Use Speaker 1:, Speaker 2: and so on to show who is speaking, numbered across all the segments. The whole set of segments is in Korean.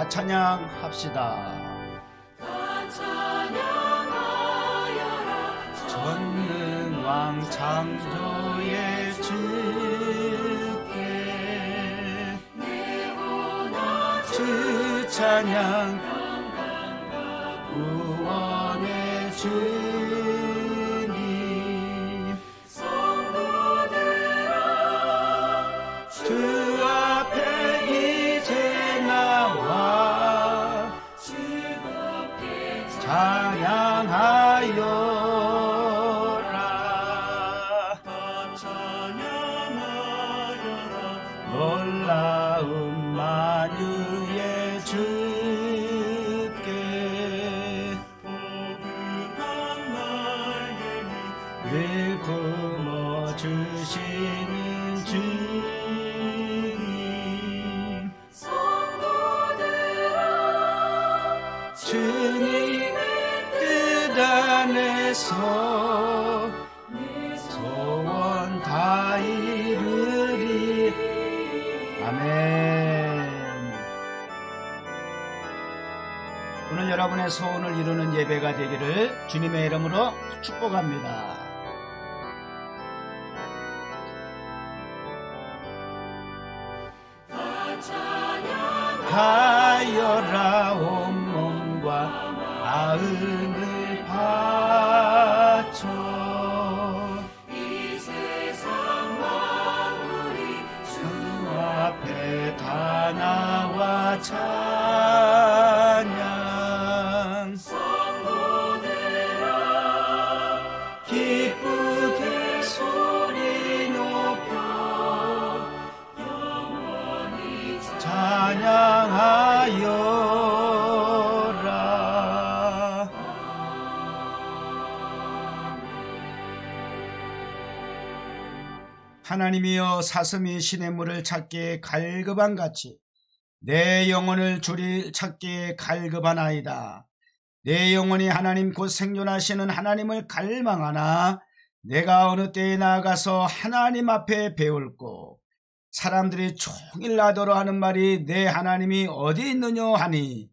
Speaker 1: 찬양합시다.
Speaker 2: 찬양하여라
Speaker 1: 전능왕 창조의 주께 주 찬양 구원의 주님
Speaker 2: 성도들아
Speaker 1: 주 앞에 이제 나와
Speaker 2: 즐겁게
Speaker 1: 찬양하여라.
Speaker 2: 찬양하여라
Speaker 1: 놀라운 만유의 주께
Speaker 2: 포근한 나의
Speaker 1: 늘 품어주시는 주님
Speaker 2: 성도들아
Speaker 1: 주님의 뜻 안에서 소원 다 이루리. 아멘. 오늘 여러분의 소원을 이루는 예배가 되기를 주님의 이름으로 축복합니다. 하여라 온몸과 마음을 바쳐
Speaker 2: 이 세상 만물이
Speaker 1: 주 앞에 다 나와 찬양
Speaker 2: 성도들아
Speaker 1: 기쁘게 소리 높여
Speaker 2: 영원히
Speaker 1: 찬양하여라. 하나님이여 사슴이 시냇물을 찾기에 갈급한 같이 내 영혼을 주를 찾기에 갈급하나이다. 내 영혼이 하나님 곧 생존하시는 하나님을 갈망하나 내가 어느 때에 나아가서 하나님 앞에 배울고 사람들이 종일 나더러 하는 말이 내 하나님이 어디 있느냐 하니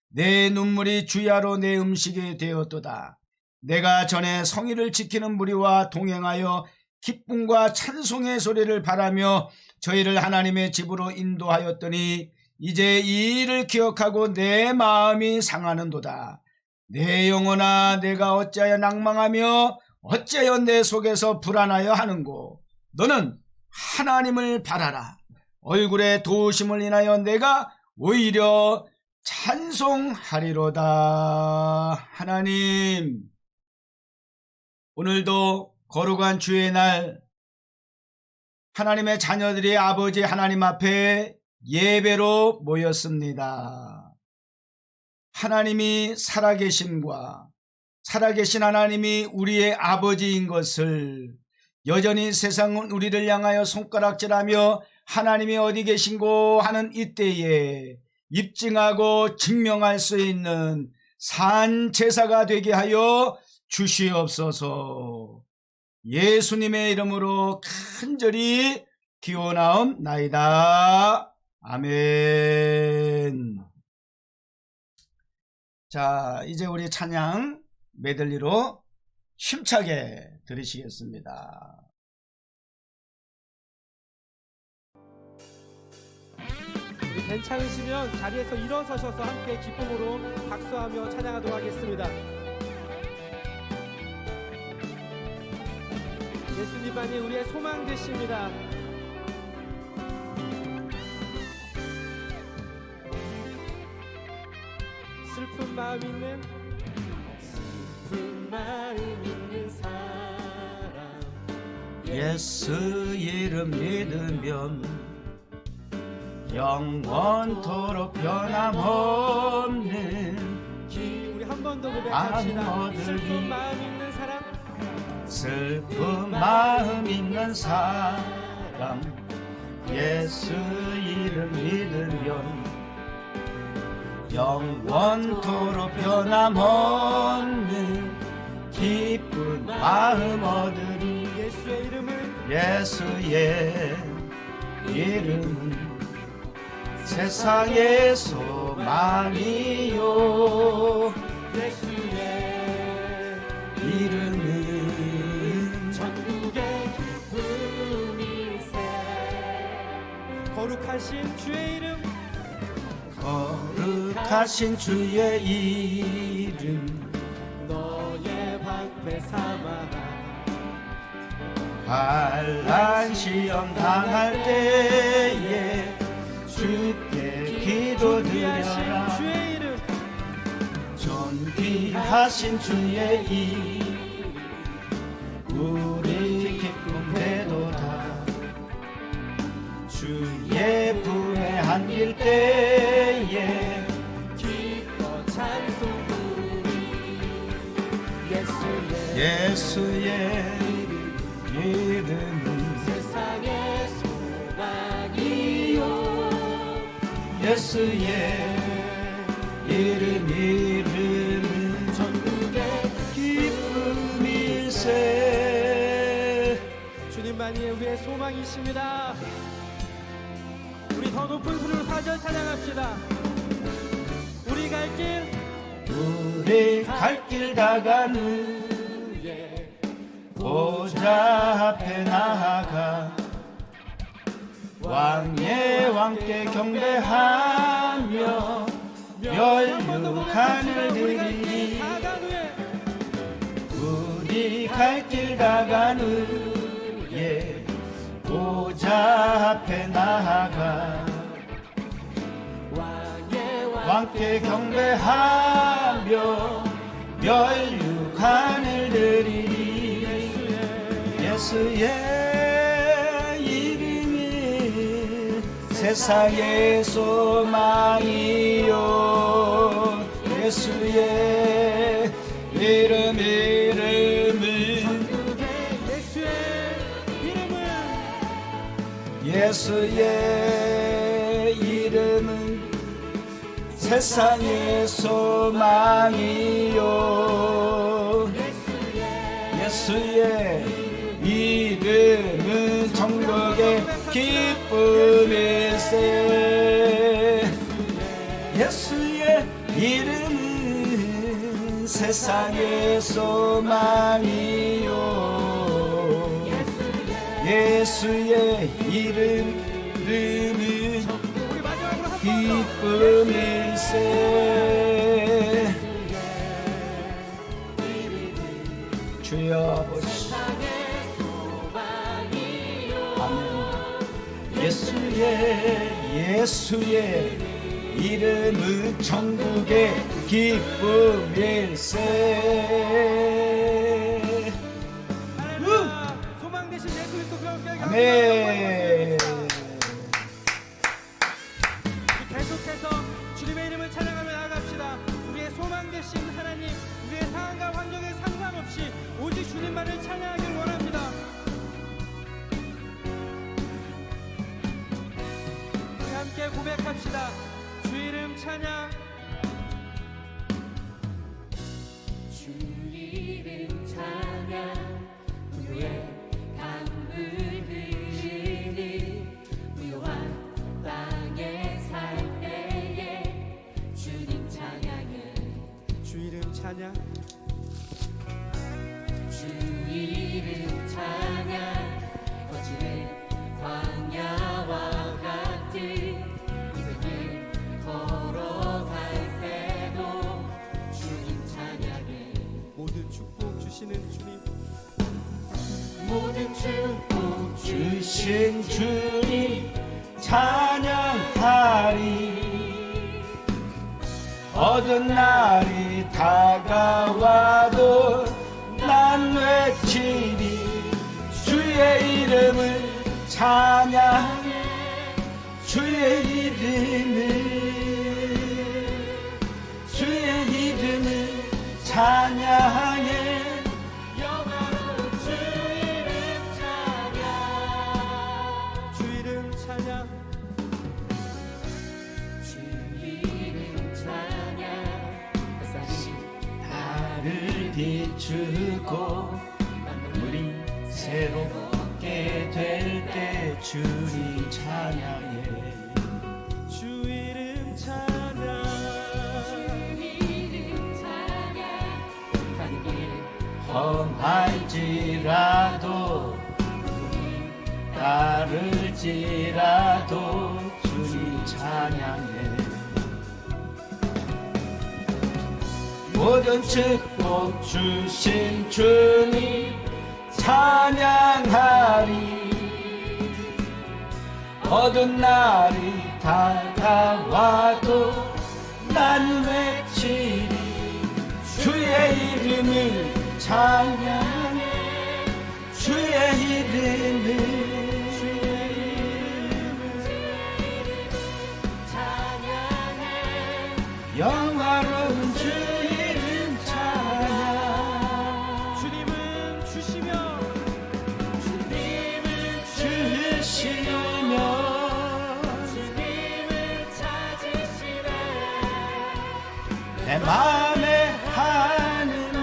Speaker 1: 내 눈물이 주야로 내 음식이 되었도다. 내가 전에 성의를 지키는 무리와 동행하여 기쁨과 찬송의 소리를 바라며 저희를 하나님의 집으로 인도하였더니 이제 이 일을 기억하고 내 마음이 상하는도다. 내 영혼아 내가 어찌하여 낭망하며 어찌하여 내 속에서 불안하여 하는고. 너는 하나님을 바라라. 얼굴에 도우심을 인하여 내가 오히려 찬송하리로다. 하나님 오늘도 거룩한 주의 날 하나님의 자녀들이 아버지 하나님 앞에 예배로 모였습니다. 하나님이 살아계심과 살아계신 하나님이 우리의 아버지인 것을 여전히 세상은 우리를 향하여 손가락질하며 하나님이 어디 계신고 하는 이때에 입증하고 증명할 수 있는 산 제사가 되게 하여 주시옵소서. 예수님의 이름으로 간절히 기원하옵나이다. 아멘. 자, 이제 우리 찬양 메들리로 힘차게 들으시겠습니다.
Speaker 3: 우리 괜찮으시면 자리에서 일어서셔서 함께 기쁨으로 박수하며 찬양하도록 하겠습니다. 예수님만이 우리의 소망 되십니다. 슬픈 마음 있는 사람
Speaker 1: 예수 이름 믿으면 영원토록 변함없는
Speaker 3: 우리 한 번 더 고백합시다.
Speaker 1: 슬픈 마음 있는 사람 예수 이름 믿으면 영원토록 변함없는 기쁜 마음 얻으리. 예수의 이름은 세상의 소망이요
Speaker 3: 예수의
Speaker 1: 이름은
Speaker 3: 전국의 기쁨일세. 거룩하신 주의 이름,
Speaker 1: 거룩하신 주의 이름
Speaker 3: 너의 방패 삼아
Speaker 1: 환난 시험 당할 때에 주께 기도드려라.
Speaker 3: 존귀하신 주의 이름,
Speaker 1: 존귀하신 주의 이름 우리 기쁨 되도다. 주의 품에 안길 때에
Speaker 3: 기뻐 찬송 부르리. 예수의
Speaker 1: 예수의 이름은
Speaker 3: 세상의 소망이요
Speaker 1: 예수의 이름은
Speaker 3: 전국의
Speaker 1: 기쁨일세.
Speaker 3: 주님만이 우리의 소망이십니다. 우리 더 높은 소리로 4절 찬양합시다. 우리 갈 길
Speaker 1: 우리 갈 길 다가는
Speaker 3: 위에
Speaker 1: 보좌 앞에 나아가 왕의 왕께 경배하며 멸류관을 드리니 우리 갈 길 다가는 예 보좌 앞에 나아가 왕께 경배하며 멸류관을 드리니 예수의 이름이 세상의 소망이요 예수의 이름은 예수의 이름은 세상의 소망이요 예수의 이름은 천국의 기쁨일세. 예수의 이름은 세상의 소망이요 예수의 이름은 기쁨일세. 주여 보시오. 아멘. 예수의 이름은 천국의 기쁨일세.
Speaker 3: 할렐루야. 소망 되신 예수 그리스도 그렇게 하게
Speaker 1: 아멘.
Speaker 3: 계속해서 주님의 이름을 찬양하며 나아갑시다. 우리의 소망 되신 하나님, 우리의 상황과 환경에 상관없이 오직 주님만을 찬양하길 원합니다. 우리 함께 고백합시다. 주 이름 찬양.
Speaker 2: 주 이름 찬양 부요의 강물 흐르는 부요한 땅에 살 때에 주님 찬양해
Speaker 3: 주 이름 찬양.
Speaker 2: 주 이름 찬양 거칠은 광야와 같은 이색을 걸어갈 때도 주님 찬양해
Speaker 3: 모든 축복 주시는 주님,
Speaker 2: 모든 축복
Speaker 1: 주신 주님 찬양하리. 어두운 날이 다가와도 난 외치리. 주의 이름을 찬양해. 주의 이름을 찬양해.
Speaker 2: 영화로운 주 이름 찬양
Speaker 3: 주 이름 찬양.
Speaker 2: 주 이름 찬양 햇살이
Speaker 1: 나를 비추고 우리 새롭게 될 때 주님 찬양해.
Speaker 3: 주
Speaker 1: 할지라도 따를지라도 주님 찬양해. 모든 축복 주신 주님 찬양하리. 어두운 날이 다가와도 난 외치리. 주의 이름을 찬양해. 주의 이름을 영화로운 주 이름 찬양.
Speaker 3: 주님은 주시며
Speaker 1: 주시며 내 마음에 하는 말.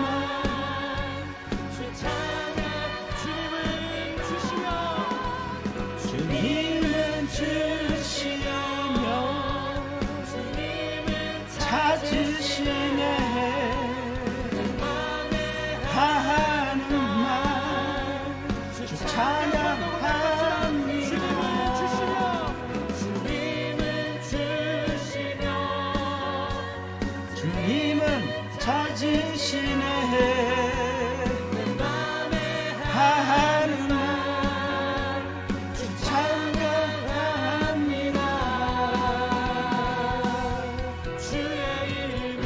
Speaker 1: 주님은 주시며 찾으시네. 하는 말 주 찬양합니다. 주님은 찾으시네. 하는 말 주 찬양합니다.
Speaker 2: 주의 이름을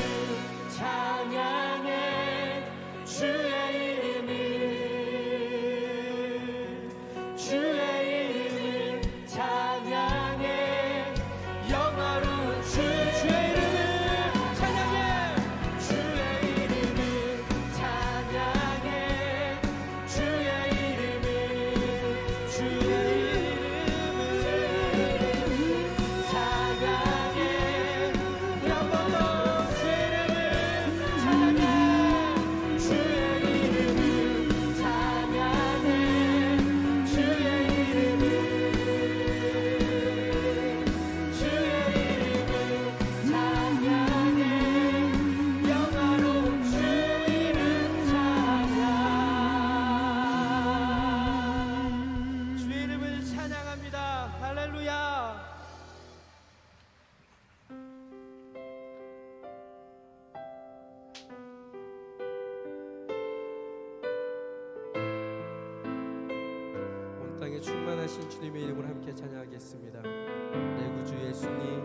Speaker 2: 찬양해. 주의 이름을 찬양해. 영화로운 주의 이름을 찬양해. 주의 이름을 찬양해. 주의 이름을 찬양해. 영원한 주의 이름을 찬양해. 주의 이름을 찬양해. 주의 이름을 찬양해. 영화로운 주 이름 찬양.
Speaker 3: 주의 이름을 찬양합니다. 할렐루야. 온 땅에 충만하신 주님의 이름을 함께 찬양하겠습니다. 내 구주 예수님,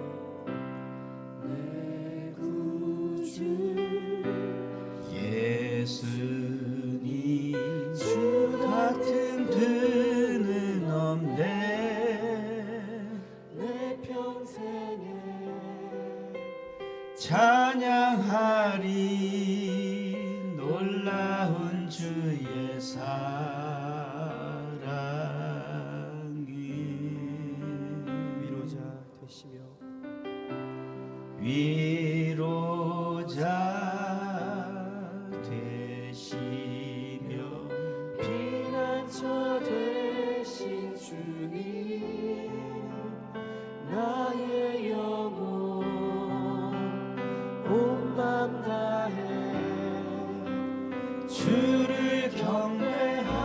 Speaker 2: 내 구주
Speaker 1: 예수님 주 같은 분은 없네.
Speaker 2: 내 평생에
Speaker 1: 찬양하리. 놀라운 주의 사랑이
Speaker 3: 위로자 되시며
Speaker 1: 위로자 되시며
Speaker 2: 피난처 되신 주님 나의 영혼 온 맘 다해
Speaker 1: 주를 경배합니다.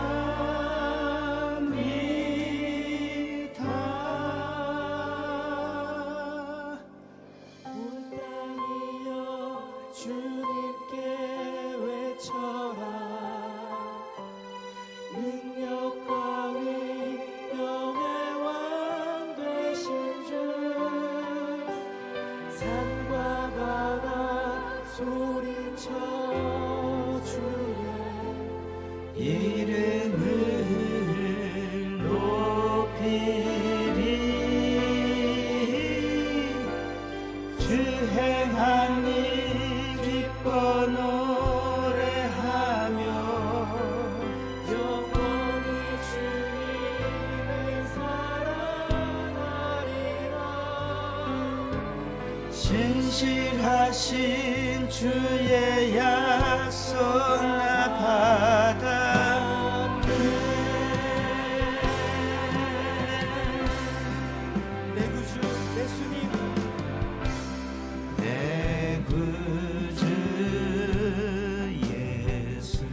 Speaker 2: 온 땅이여 주님께 외쳐라. 능력과 위엄의 왕 되신 주 산과 바다 소리쳐 주의
Speaker 1: 이름을 높이리. 주 행한 일 기뻐 노래하며
Speaker 2: 영원히 주님을 사랑하리라.
Speaker 1: 신실하신 주의 약속 나 받았네.
Speaker 3: 내 구주 예수님,
Speaker 1: 내 구주 예수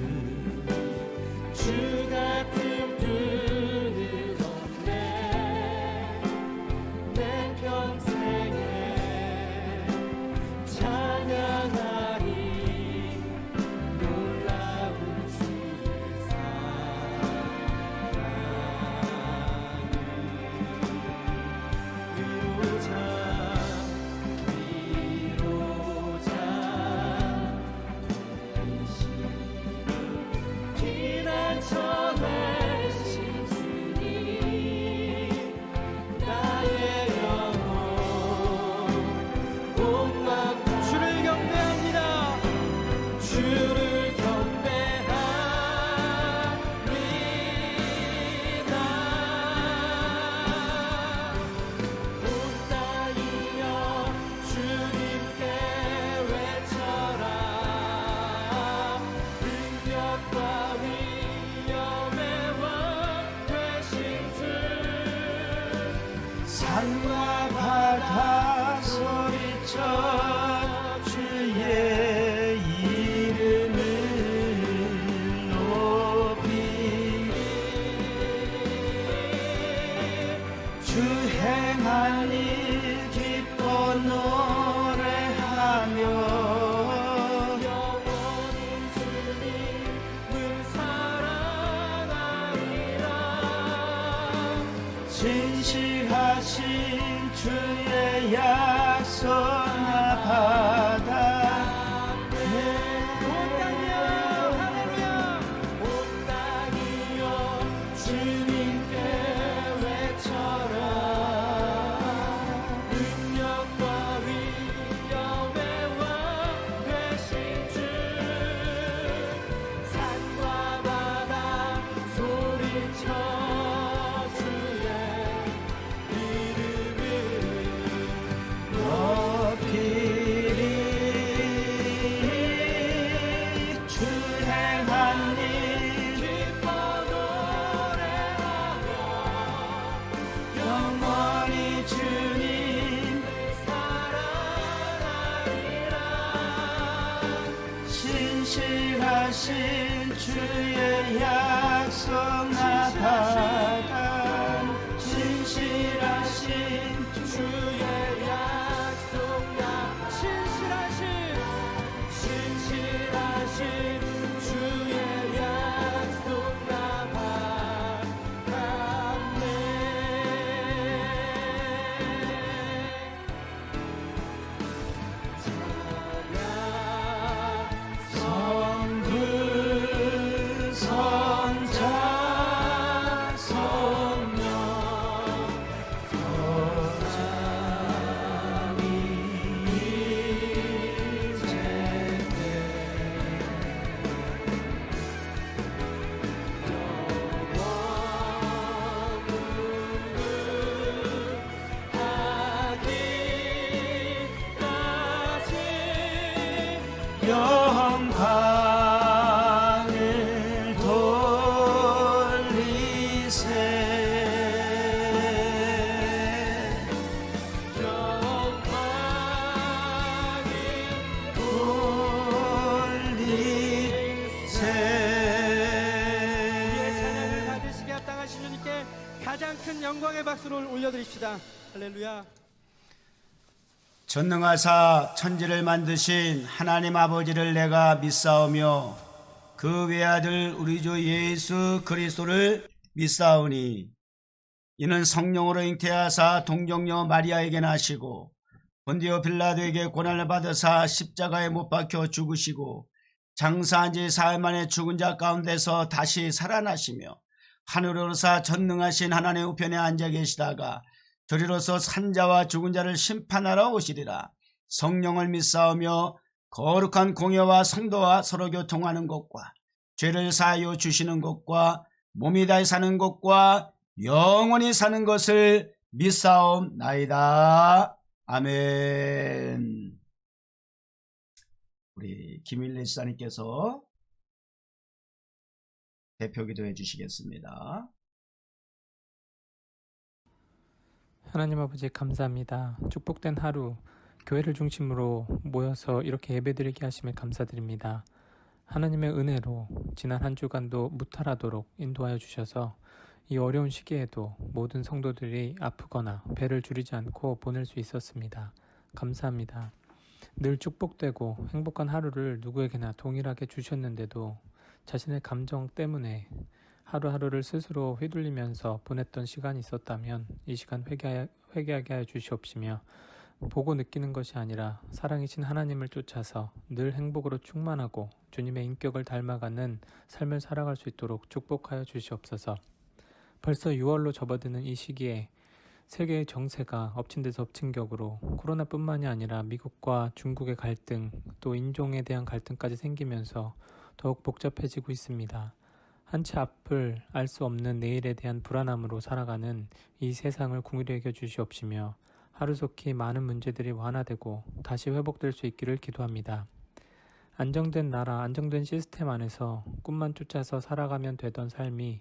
Speaker 1: 쳐 주의 이름을 높이리 주 행한 일 기뻐 노래하며
Speaker 2: 영원히 주님을 사랑하리라
Speaker 1: 진실하신 주의 약속 나 받아
Speaker 3: 온 땅이여 할렐루야.
Speaker 2: 온 땅이여 주님께 외쳐라 능력과 위엄의 왕 되신 주 산과 바다 소리쳐 주의 이름을
Speaker 1: 높이리 주 행한 일
Speaker 2: 기뻐 노래하며
Speaker 1: 영원히 주님
Speaker 2: 사랑하리라
Speaker 1: 신실하신 주의 약속 나 받아 신실하신
Speaker 2: 주의 약속 나 신실하신 주의 약속 나 받았네 찬양
Speaker 1: 성부 성자 성령 영광을 돌리세
Speaker 3: 우리의 찬양을
Speaker 1: 돌리세
Speaker 3: 받으시게 합당하신 주님께 가장 큰 영광의 박수를 올려드립시다. 할렐루야.
Speaker 1: 전능하사 천지를 만드신 하나님 아버지를 내가 믿사오며 그 외아들 우리 주 예수 그리스도를 믿사오니 이는 성령으로 잉태하사 동정녀 마리아에게 나시고 본디오 빌라도에게 고난을 받으사 십자가에 못 박혀 죽으시고 장사한 지 사흘 만에 죽은 자 가운데서 다시 살아나시며 하늘에 오르사 전능하신 하나님 우편에 앉아 계시다가 저리로서 산자와 죽은 자를 심판하러 오시리라. 성령을 믿사오며 거룩한 공예와 성도와 서로 교통하는 것과 죄를 사하여 주시는 것과 몸이 다히 사는 것과 영원히 사는 것을 믿사옵나이다. 아멘. 우리 김일래 지사님께서 대표 기도해 주시겠습니다.
Speaker 4: 하나님 아버지 감사합니다. 축복된 하루 교회를 중심으로 모여서 이렇게 예배드리게 하심에 감사드립니다. 하나님의 은혜로 지난 한 주간도 무탈하도록 인도하여 주셔서 이 어려운 시기에도 모든 성도들이 아프거나 배를 줄이지 않고 보낼 수 있었습니다. 감사합니다. 늘 축복되고 행복한 하루를 누구에게나 동일하게 주셨는데도 자신의 감정 때문에 하루하루를 스스로 휘둘리면서 보냈던 시간이 있었다면 이 시간 회개하게 하여 주시옵시며 보고 느끼는 것이 아니라 사랑이신 하나님을 쫓아서 늘 행복으로 충만하고 주님의 인격을 닮아가는 삶을 살아갈 수 있도록 축복하여 주시옵소서. 벌써 6월로 접어드는 이 시기에 세계의 정세가 엎친 데서 엎친 격으로 코로나뿐만이 아니라 미국과 중국의 갈등, 또 인종에 대한 갈등까지 생기면서 더욱 복잡해지고 있습니다. 한치 앞을 알 수 없는 내일에 대한 불안함으로 살아가는 이 세상을 긍휼히 여겨 주시옵시며 하루속히 많은 문제들이 완화되고 다시 회복될 수 있기를 기도합니다. 안정된 나라, 안정된 시스템 안에서 꿈만 쫓아서 살아가면 되던 삶이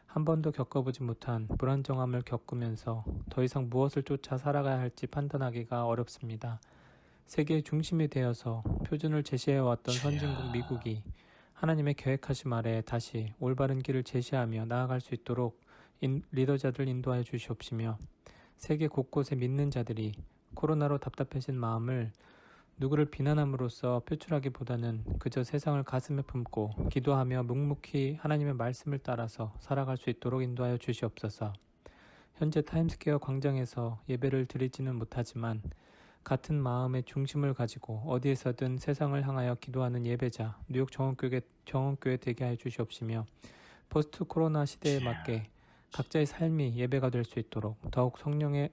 Speaker 4: 한 번도 겪어보지 못한 불안정함을 겪으면서 더 이상 무엇을 쫓아 살아가야 할지 판단하기가 어렵습니다. 세계의 중심이 되어서 표준을 제시해왔던
Speaker 1: 주여.
Speaker 4: 선진국 미국이 하나님의 계획하심 아래 다시 올바른 길을 제시하며 나아갈 수 있도록 리더자들 인도하여 주시옵시며, 세계 곳곳에 믿는 자들이 코로나로 답답해진 마음을 누구를 비난함으로써 표출하기보다는 그저 세상을 가슴에 품고 기도하며 묵묵히 하나님의 말씀을 따라서 살아갈 수 있도록 인도하여 주시옵소서. 현재 타임스퀘어 광장에서 예배를 드리지는 못하지만 같은 마음의 중심을 가지고 어디에서든 세상을 향하여 기도하는 예배자 뉴욕 정원교회 되게 하여 주시옵시며, 포스트 코로나 시대에 맞게 각자의 삶이 예배가 될 수 있도록 더욱 성령에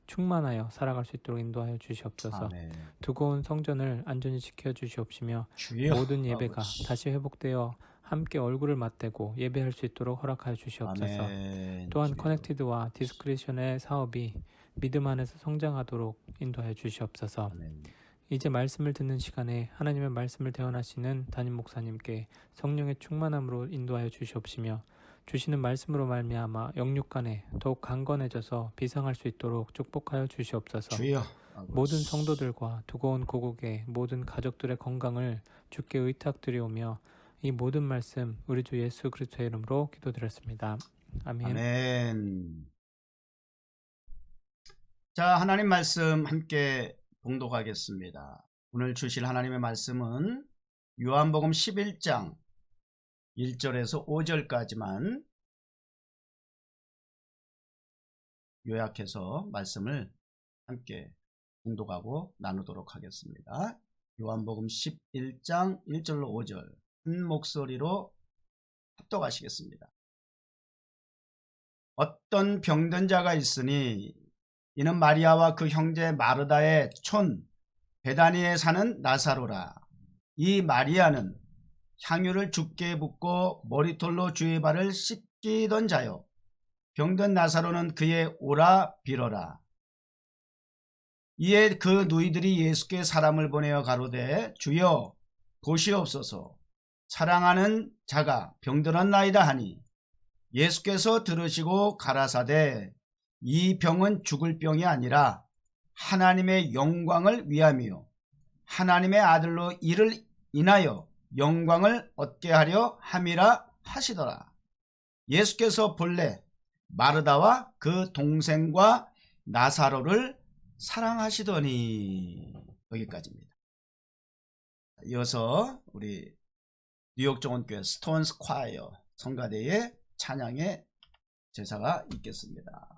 Speaker 4: 충만하여 살아갈 수 있도록 인도하여 주시옵소서.
Speaker 1: 아멘.
Speaker 4: 두고 온 성전을 안전히 지켜 주시옵시며,
Speaker 1: 주여.
Speaker 4: 모든 예배가
Speaker 1: 아버지.
Speaker 4: 다시 회복되어 함께 얼굴을 맞대고 예배할 수 있도록 허락하여 주시옵소서.
Speaker 1: 아멘.
Speaker 4: 또한
Speaker 1: 주여.
Speaker 4: 커넥티드와 디스크리션의 사업이 믿음 안에서 성장하도록 인도하여 주시옵소서.
Speaker 1: 아멘.
Speaker 4: 이제 말씀을 듣는 시간에 하나님의 말씀을 대언하시는 담임 목사님께 성령의 충만함으로 인도하여 주시옵시며, 주시는 말씀으로 말미암아 영육간에 더욱 강건해져서 비상할 수 있도록 축복하여 주시옵소서.
Speaker 1: 주여. 아버지.
Speaker 4: 모든 성도들과 두고 온 고국의 모든 가족들의 건강을 주께 의탁드리오며, 이 모든 말씀 우리 주 예수 그리스도의 이름으로 기도드렸습니다. 아멘.
Speaker 1: 아멘. 자, 하나님 말씀 함께 봉독하겠습니다. 오늘 주실 하나님의 말씀은 요한복음 11장 1절에서 5절까지만 요약해서 말씀을 함께 봉독하고 나누도록 하겠습니다. 요한복음 11장 1절로 5절 한 목소리로 합독하시겠습니다. 어떤 병든 자가 있으니 이는 마리아와 그 형제 마르다의 촌 베다니에 사는 나사로라. 이 마리아는 향유를 주께 붓고 머리털로 주의 발을 씻기던 자요, 병든 나사로는 그의 오라 빌어라. 이에 그 누이들이 예수께 사람을 보내어 가로되, 주여 보시옵소서, 사랑하는 자가 병들었나이다 하니, 예수께서 들으시고 가라사대, 이 병은 죽을 병이 아니라 하나님의 영광을 위함이요 하나님의 아들로 이를 인하여 영광을 얻게 하려 함이라 하시더라. 예수께서 본래 마르다와 그 동생과 나사로를 사랑하시더니. 여기까지입니다. 이어서 우리 뉴욕 정원교회 스톤스 콰이어 성가대의 찬양의 제사가 있겠습니다.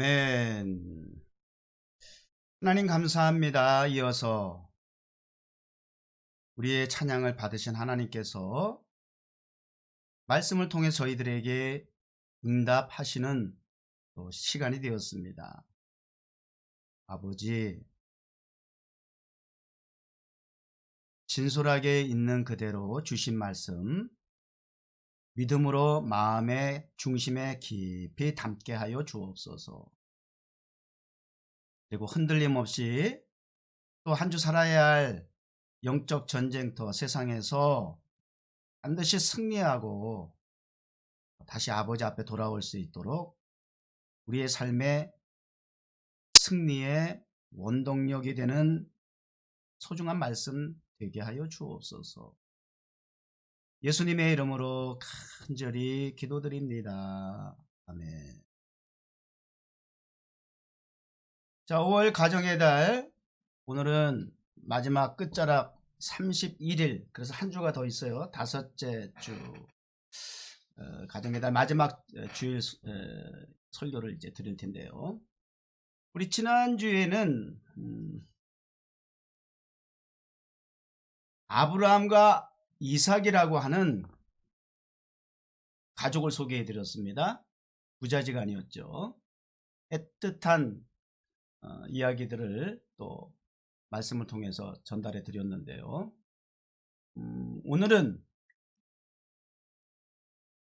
Speaker 1: 아멘. 하나님 감사합니다. 이어서 우리의 찬양을 받으신 하나님께서 말씀을 통해 저희들에게 응답하시는 또 시간이 되었습니다. 아버지, 진솔하게 있는 그대로 주신 말씀 믿음으로 마음의 중심에 깊이 담게 하여 주옵소서. 그리고 흔들림 없이 또 한 주 살아야 할 영적 전쟁터 세상에서 반드시 승리하고 다시 아버지 앞에 돌아올 수 있도록 우리의 삶의 승리의 원동력이 되는 소중한 말씀 되게 하여 주옵소서. 예수님의 이름으로 간절히 기도드립니다. 아멘. 자, 5월 가정의 달, 오늘은 마지막 끝자락 31일, 그래서 한 주가 더 있어요. 다섯째 주 가정의 달 마지막 주일 설교를 이제 드릴 텐데요. 우리 지난주에는 아브라함과 이삭이라고 하는 가족을 소개해 드렸습니다. 부자지간이었죠. 애틋한 이야기들을 또 말씀을 통해서 전달해 드렸는데요. 오늘은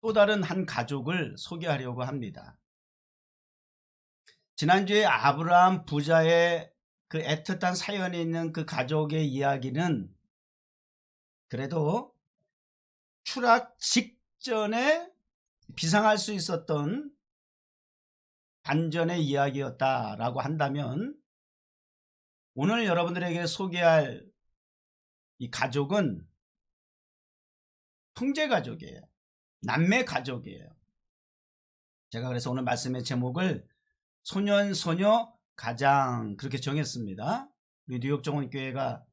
Speaker 1: 또 다른 한 가족을 소개하려고 합니다. 지난주에 아브라함 부자의 그 애틋한 사연이 있는 그 가족의 이야기는 그래도 추락 직전에 비상할 수 있었던 반전의 이야기였다라고 한다면, 오늘 여러분들에게 소개할 이 가족은 형제 가족이에요. 남매 가족이에요. 제가 그래서 오늘 말씀의 제목을 소년 소녀 가장 그렇게 정했습니다. 우리 뉴욕 정원교회가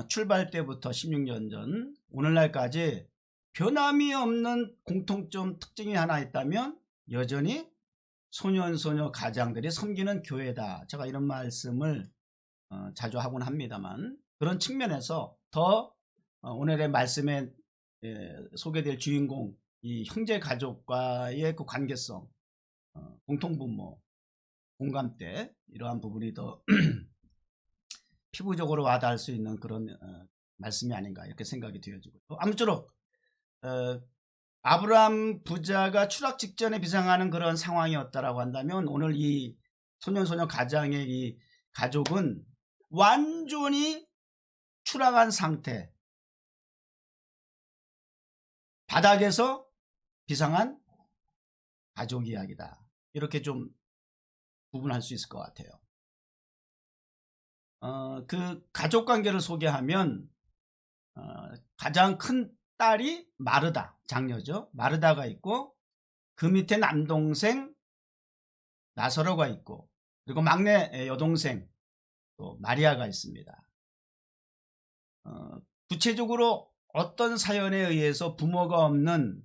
Speaker 1: 출발 때부터 16년 전 오늘날까지 변함이 없는 공통점 특징이 하나 있다면 여전히 소년 소녀 가장들이 섬기는 교회다. 제가 이런 말씀을 자주 하곤 합니다만, 그런 측면에서 더 오늘의 말씀에 소개될 주인공, 이 형제 가족과의 그 관계성, 공통분모, 공감대, 이러한 부분이 더 피부적으로 와닿을 수 있는 그런 말씀이 아닌가 이렇게 생각이 되어지고, 아무쪼록 아브라함 부자가 추락 직전에 비상하는 그런 상황이었다라고 한다면, 오늘 이 소년소녀 가장의 이 가족은 완전히 추락한 상태, 바닥에서 비상한 가족 이야기다. 이렇게 좀 구분할 수 있을 것 같아요. 그 가족 관계를 소개하면 가장 큰 딸이 마르다, 장녀죠. 마르다가 있고, 그 밑에 남동생 나사로가 있고, 그리고 막내 여동생 또 마리아가 있습니다. 구체적으로 어떤 사연에 의해서 부모가 없는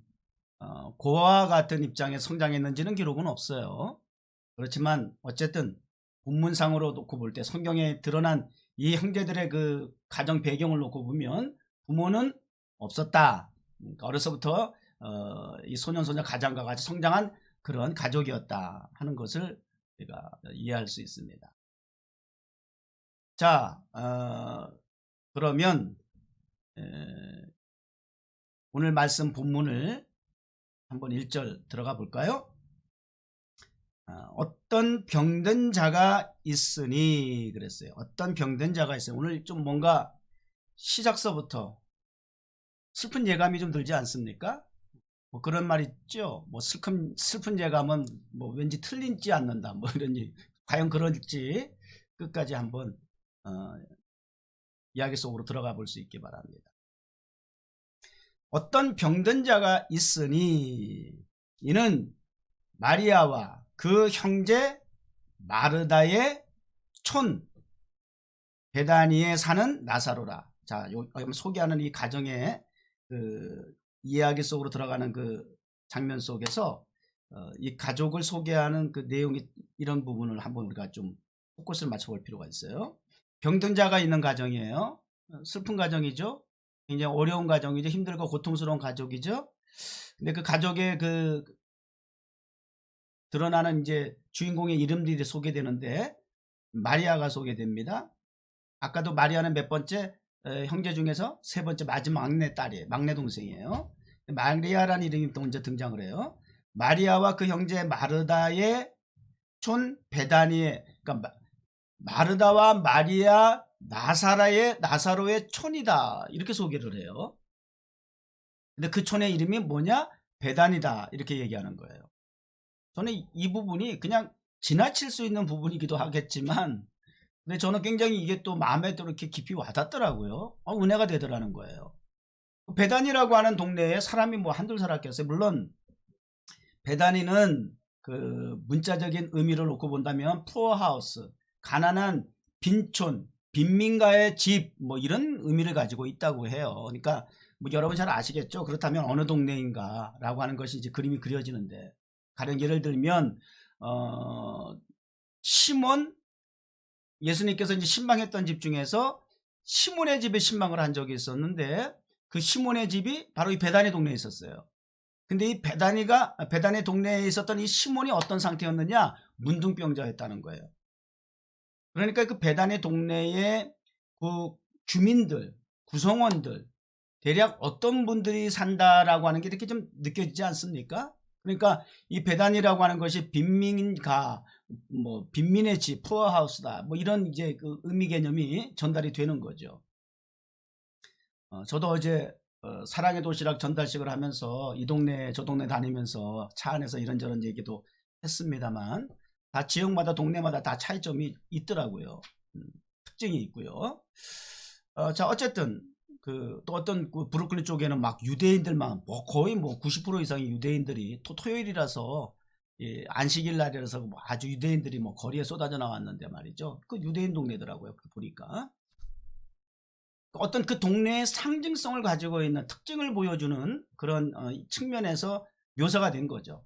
Speaker 1: 고아와 같은 입장에 성장했는지는 기록은 없어요. 그렇지만 어쨌든 본문상으로 놓고 볼 때, 성경에 드러난 이 형제들의 그 가정 배경을 놓고 보면 부모는 없었다. 그러니까 어려서부터 이 소년소녀 가장과 같이 성장한 그런 가족이었다 하는 것을 우리가 이해할 수 있습니다. 자, 그러면 오늘 말씀 본문을 한번 1절 들어가 볼까요? 어떤 병든 자가 있으니 그랬어요. 어떤 병든 자가 있어요. 오늘 좀 뭔가 시작서부터 슬픈 예감이 좀 들지 않습니까? 뭐 그런 말 있죠. 뭐 슬픈 예감은 뭐 왠지 틀리지 않는다. 뭐 이런 과연 그럴지 끝까지 한번 이야기 속으로 들어가 볼 수 있기 바랍니다. 어떤 병든 자가 있으니 이는 마리아와 그 형제 마르다의 촌 베다니에 사는 나사로라. 자, 여기 소개하는 이 가정의 그 이야기 속으로 들어가는 그 장면 속에서 이 가족을 소개하는 그 내용이 이런 부분을 한번 우리가 좀 포커스를 맞춰볼 필요가 있어요. 병든자가 있는 가정이에요. 슬픈 가정이죠. 굉장히 어려운 가정이죠. 힘들고 고통스러운 가족이죠. 근데 그 가족의 그 드러나는 이제 주인공의 이름들이 소개되는데 마리아가 소개됩니다. 아까도 마리아는 몇 번째 형제 중에서 세 번째 마지막 막내 딸이에요. 막내 동생이에요. 마리아라는 이름이 또 먼저 등장을 해요. 마리아와 그 형제 마르다의 촌 베다니에, 그러니까 마르다와 마리아 나사로의 촌이다 이렇게 소개를 해요. 근데 그 촌의 이름이 뭐냐? 베다니다 이렇게 얘기하는 거예요. 저는 이 부분이 그냥 지나칠 수 있는 부분이기도 하겠지만 근데 저는 굉장히 이게 또 마음에 또 이렇게 깊이 와닿더라고요. 은혜가 되더라는 거예요. 베다니라고 하는 동네에 사람이 뭐 한둘 살았겠어요. 물론 베다니는 그 문자적인 의미를 놓고 본다면 푸어하우스, 가난한 빈촌, 빈민가의 집 뭐 이런 의미를 가지고 있다고 해요. 그러니까 뭐 여러분 잘 아시겠죠? 그렇다면 어느 동네인가 라고 하는 것이 이제 그림이 그려지는데 가령 예를 들면 시몬, 예수님께서 이제 신방했던 집 중에서 시몬의 집에 신방을 한 적이 있었는데 그 시몬의 집이 바로 이 베다니 동네에 있었어요. 근데 이 베다니 동네에 있었던 이 시몬이 어떤 상태였느냐? 문둥병자였다는 거예요. 그러니까 그 베다니 동네의 그 주민들, 구성원들, 대략 어떤 분들이 산다라고 하는 게 이렇게 좀 느껴지지 않습니까? 그러니까 이 베다니라고 하는 것이 빈민가, 뭐 빈민의 집, 푸어하우스다, 뭐 이런 이제 그 의미 개념이 전달이 되는 거죠. 저도 어제 사랑의 도시락 전달식을 하면서 이 동네 저 동네 다니면서 차 안에서 이런저런 얘기도 했습니다만 다 지역마다 동네마다 다 차이점이 있더라고요. 특징이 있고요. 자 어쨌든 또 어떤 그 브루클린 쪽에는 막 유대인들만 뭐 거의 뭐 90% 이상의 유대인들이 토요일이라서 안식일 날이라서 뭐 아주 유대인들이 뭐 거리에 쏟아져 나왔는데 말이죠. 그 유대인 동네더라고요. 보니까 어떤 그 동네의 상징성을 가지고 있는 특징을 보여주는 그런 측면에서 묘사가 된 거죠.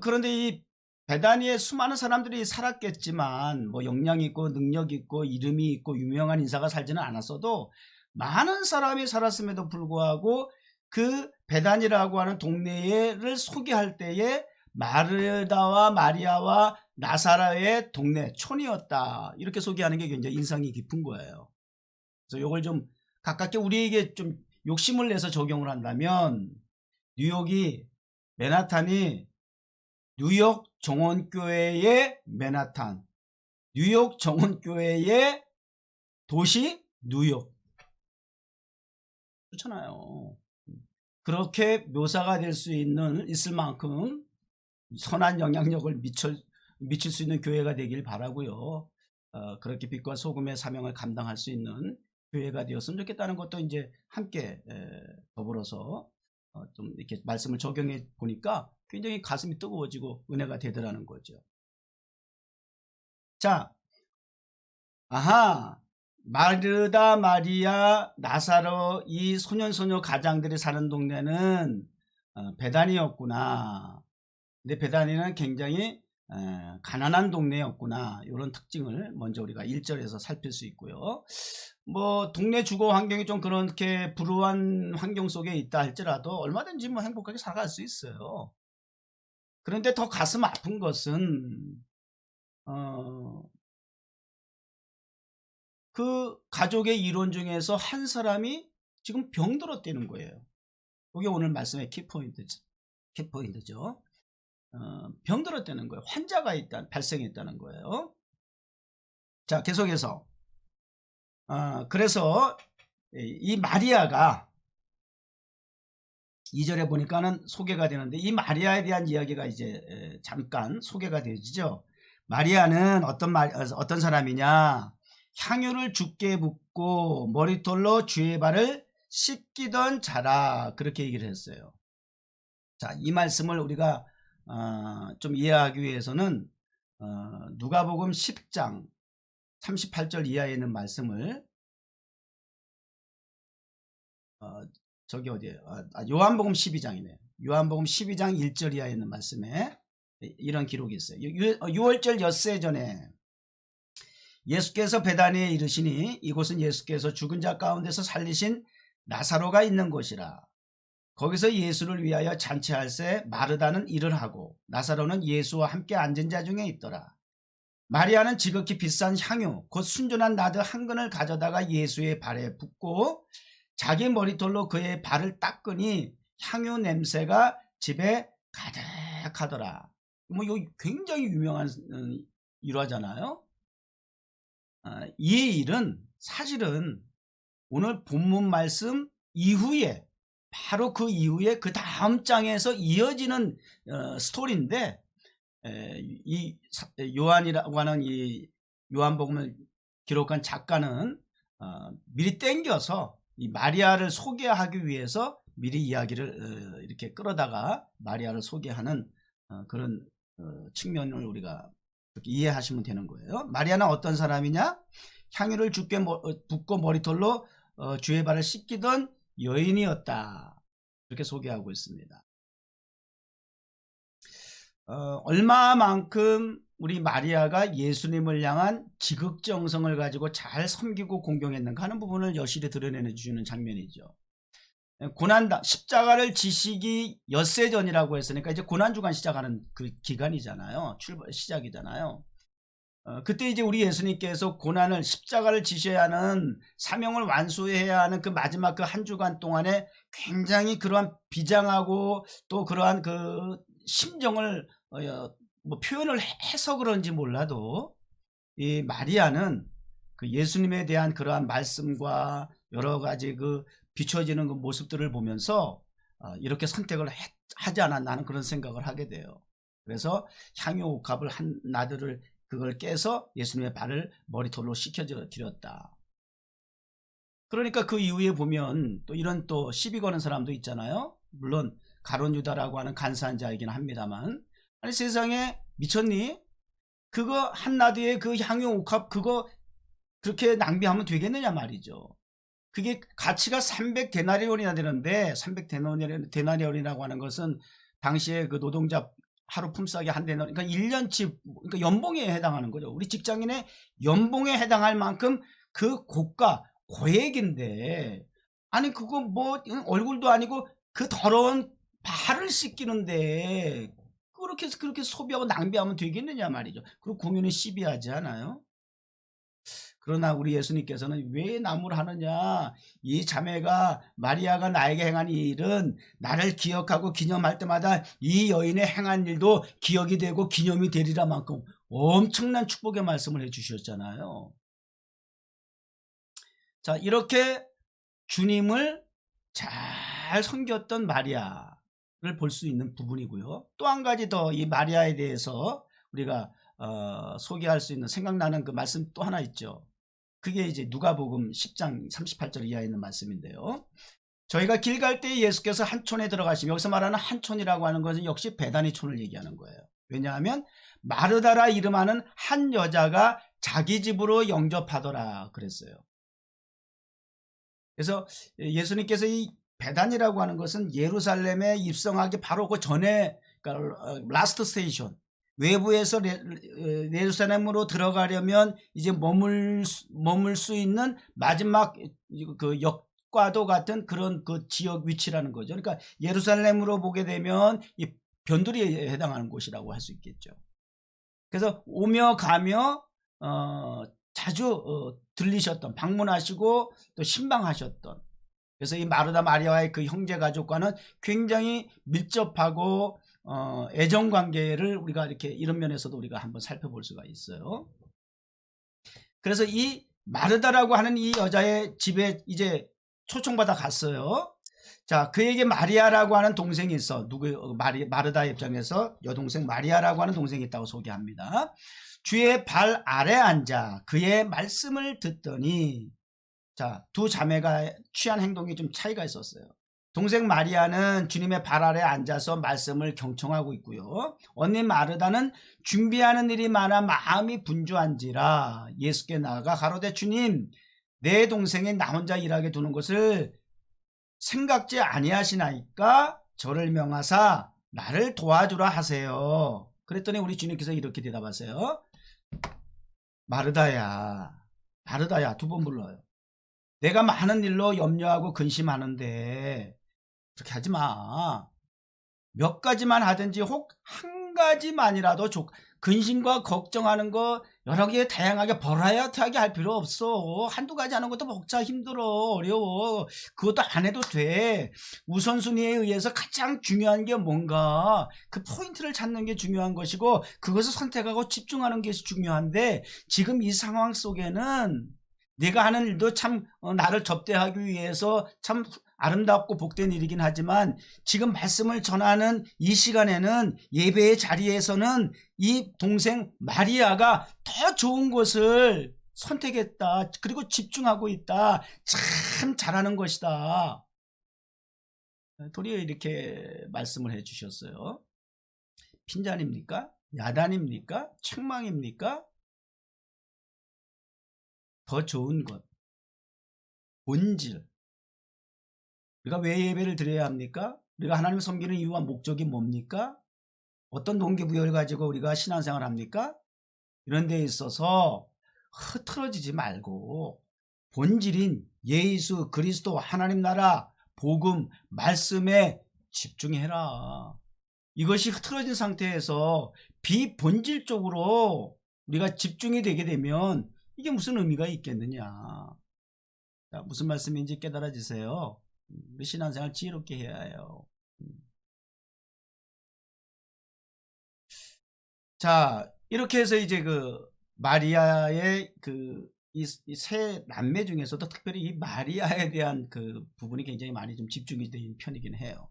Speaker 1: 그런데 이 베다니에 수많은 사람들이 살았겠지만 뭐 역량이 있고 능력이 있고 이름이 있고 유명한 인사가 살지는 않았어도 많은 사람이 살았음에도 불구하고 그 베다니라고 하는 동네를 소개할 때에 마르다와 마리아와 나사로의 동네 촌이었다 이렇게 소개하는 게 굉장히 인상이 깊은 거예요. 그래서 이걸 좀 가깝게 우리에게 좀 욕심을 내서 적용을 한다면 맨하탄이 뉴욕 정원교회의 맨하탄, 뉴욕 정원교회의 도시 뉴욕. 그렇잖아요. 그렇게 묘사가 될 수 있을 만큼 선한 영향력을 미칠 수 있는 교회가 되길 바라고요. 그렇게 빛과 소금의 사명을 감당할 수 있는 교회가 되었으면 좋겠다는 것도 이제 함께 더불어서 좀 이렇게 말씀을 적용해 보니까 굉장히 가슴이 뜨거워지고 은혜가 되더라는 거죠. 자, 마르다, 마리아, 나사로 이 소년소녀 가장들이 사는 동네는 베다니였구나. 근데 베다니는 굉장히 가난한 동네였구나. 이런 특징을 먼저 우리가 1절에서 살필 수 있고요. 뭐 동네 주거 환경이 좀 그렇게 불우한 환경 속에 있다 할지라도 얼마든지 뭐 행복하게 살아갈 수 있어요. 그런데 더 가슴 아픈 것은 그 가족의 이론 중에서 한 사람이 지금 병들었다는 거예요. 이게 오늘 말씀의 키포인트죠. 병들었다는 거예요. 환자가 발생했다는 거예요. 자, 계속해서 그래서 이 마리아가 2절에 보니까는 소개가 되는데 이 마리아에 대한 이야기가 이제 잠깐 소개가 되죠. 마리아는 어떤 사람이냐? 향유를 주께 붓고 머리털로 주의 발을 씻기던 자라 그렇게 얘기를 했어요. 자, 이 말씀을 우리가 좀 이해하기 위해서는 누가복음 10장 38절 이하에 있는 말씀을 저기 어디에요? 요한복음 12장이네요. 요한복음 12장 1절 이하에 있는 말씀에 이런 기록이 있어요. 6월절 엿새 전에 예수께서 베다니에 이르시니 이곳은 예수께서 죽은 자 가운데서 살리신 나사로가 있는 곳이라. 거기서 예수를 위하여 잔치할새 마르다는 일을 하고 나사로는 예수와 함께 앉은 자 중에 있더라. 마리아는 지극히 비싼 향유 곧 순전한 나드 한 근을 가져다가 예수의 발에 붓고 자기 머리털로 그의 발을 닦으니 향유 냄새가 집에 가득하더라. 뭐 이거 굉장히 유명한 일화잖아요. 이 일은 사실은 오늘 본문 말씀 이후에 바로 그 이후에 그 다음 장에서 이어지는 스토리인데 이 요한이라고 하는 이 요한복음을 기록한 작가는 미리 땡겨서 이 마리아를 소개하기 위해서 미리 이야기를 이렇게 끌어다가 마리아를 소개하는 그런 측면을 우리가 이렇게 이해하시면 되는 거예요. 마리아는 어떤 사람이냐? 향유를 주께 붓고 머리털로 주의 발을 씻기던 여인이었다. 이렇게 소개하고 있습니다. 얼마만큼 우리 마리아가 예수님을 향한 지극정성을 가지고 잘 섬기고 공경했는가 하는 부분을 여실히 드러내 주는 장면이죠. 고난당 십자가를 지시기 엿새 전이라고 했으니까 이제 고난주간 시작하는 그 기간이잖아요. 시작이잖아요. 그때 이제 우리 예수님께서 고난을 십자가를 지셔야 하는 사명을 완수해야 하는 그 마지막 그 한 주간 동안에 굉장히 그러한 비장하고 또 그러한 그 심정을 뭐 표현을 해서 그런지 몰라도 이 마리아는 그 예수님에 대한 그러한 말씀과 여러 가지 그 비춰지는 그 모습들을 보면서 이렇게 선택을 하지 않았나 하는 그런 생각을 하게 돼요. 그래서 향유 옥합을 한 나들을 그걸 깨서 예수님의 발을 머리털로 씻겨드렸다. 그러니까 그 이후에 보면 또 이런 또 시비 거는 사람도 있잖아요. 물론 가룟 유다라고 하는 간사한 자이긴 합니다만, 아니 세상에 미쳤니? 그거 한 나드의 그 향유 옥합 그거 그렇게 낭비하면 되겠느냐 말이죠. 그게 가치가 300데나리온이나 되는데 300데나리온이라고 하는 것은 당시에 그 노동자 하루 품삯이 한 데나리온, 그러니까 1년치, 그러니까 연봉에 해당하는 거죠. 우리 직장인의 연봉에 해당할 만큼 그 고가 고액인데, 아니 그거 뭐 얼굴도 아니고 그 더러운 발을 씻기는데 그렇게 소비하고 낭비하면 되겠느냐 말이죠. 그리고 공연에 시비하지 않아요? 그러나 우리 예수님께서는 왜 나무를 하느냐? 이 자매가 마리아가 나에게 행한 이 일은 나를 기억하고 기념할 때마다 이 여인의 행한 일도 기억이 되고 기념이 되리라 만큼 엄청난 축복의 말씀을 해주셨잖아요. 자, 이렇게 주님을 잘 섬겼던 마리아를 볼 수 있는 부분이고요. 또 한 가지 더 이 마리아에 대해서 우리가 소개할 수 있는 생각나는 그 말씀 또 하나 있죠. 그게 이제 누가복음 10장 38절 이하에 있는 말씀인데요. 저희가 길 갈 때 예수께서 한촌에 들어가시면, 여기서 말하는 한촌이라고 하는 것은 역시 베다니촌을 얘기하는 거예요. 왜냐하면 마르다라 이름하는 한 여자가 자기 집으로 영접하더라 그랬어요. 그래서 예수님께서 이 베단이라고 하는 것은 예루살렘에 입성하기 바로 그 전에, 그러니까 라스트 스테이션, 외부에서 예루살렘으로 들어가려면 이제 머물 수 있는 마지막 그 역과도 같은 그런 그 지역 위치라는 거죠. 그러니까 예루살렘으로 보게 되면 이 변두리에 해당하는 곳이라고 할 수 있겠죠. 그래서 오며 가며 자주 들리셨던, 방문하시고 또 신방하셨던, 그래서 이 마르다 마리아와의 그 형제 가족과는 굉장히 밀접하고 애정관계를 우리가 이렇게 이런 면에서도 우리가 한번 살펴볼 수가 있어요. 그래서 이 마르다라고 하는 이 여자의 집에 이제 초청받아 갔어요. 자, 그에게 마리아라고 하는 동생이 있어. 마르다의 입장에서 여동생 마리아라고 하는 동생이 있다고 소개합니다. 주의 발 아래 앉아 그의 말씀을 듣더니, 자, 두 자매가 취한 행동이 좀 차이가 있었어요. 동생 마리아는 주님의 발 아래 앉아서 말씀을 경청하고 있고요. 언니 마르다는 준비하는 일이 많아 마음이 분주한지라 예수께 나아가 가로되 주님, 내 동생이 나 혼자 일하게 두는 것을 생각지 아니하시나이까? 저를 명하사 나를 도와주라 하세요. 그랬더니 우리 주님께서 이렇게 대답하세요. 마르다야, 마르다야, 2번 불러요. 내가 많은 일로 염려하고 근심하는데 그렇게 하지 마. 몇 가지만 하든지 혹 한 가지만이라도 근심과 걱정하는 거 여러 개 다양하게 버라이어티하게 할 필요 없어. 한두 가지 하는 것도 벅차 힘들어, 어려워. 그것도 안 해도 돼. 우선순위에 의해서 가장 중요한 게 뭔가 그 포인트를 찾는 게 중요한 것이고 그것을 선택하고 집중하는 게 중요한데 지금 이 상황 속에는 내가 하는 일도 참 나를 접대하기 위해서 참 아름답고 복된 일이긴 하지만 지금 말씀을 전하는 이 시간에는 예배의 자리에서는 이 동생 마리아가 더 좋은 것을 선택했다. 그리고 집중하고 있다. 참 잘하는 것이다. 도리어 이렇게 말씀을 해 주셨어요. 핀잔입니까? 야단입니까? 책망입니까? 더 좋은 것, 본질. 우리가 왜 예배를 드려야 합니까? 우리가 하나님을 섬기는 이유와 목적이 뭡니까? 어떤 동기부여를 가지고 우리가 신앙생활을 합니까? 이런 데 있어서 흐트러지지 말고 본질인 예수 그리스도 하나님 나라 복음 말씀에 집중해라. 이것이 흐트러진 상태에서 비본질적으로 우리가 집중이 되게 되면 이게 무슨 의미가 있겠느냐. 자, 무슨 말씀인지 깨달아지세요. 우리 신앙생활 지혜롭게 해야 해요. 자, 이렇게 해서 이제 그 마리아의 그 이 세 남매 중에서도 특별히 이 마리아에 대한 그 부분이 굉장히 많이 좀 집중이 되는 편이긴 해요.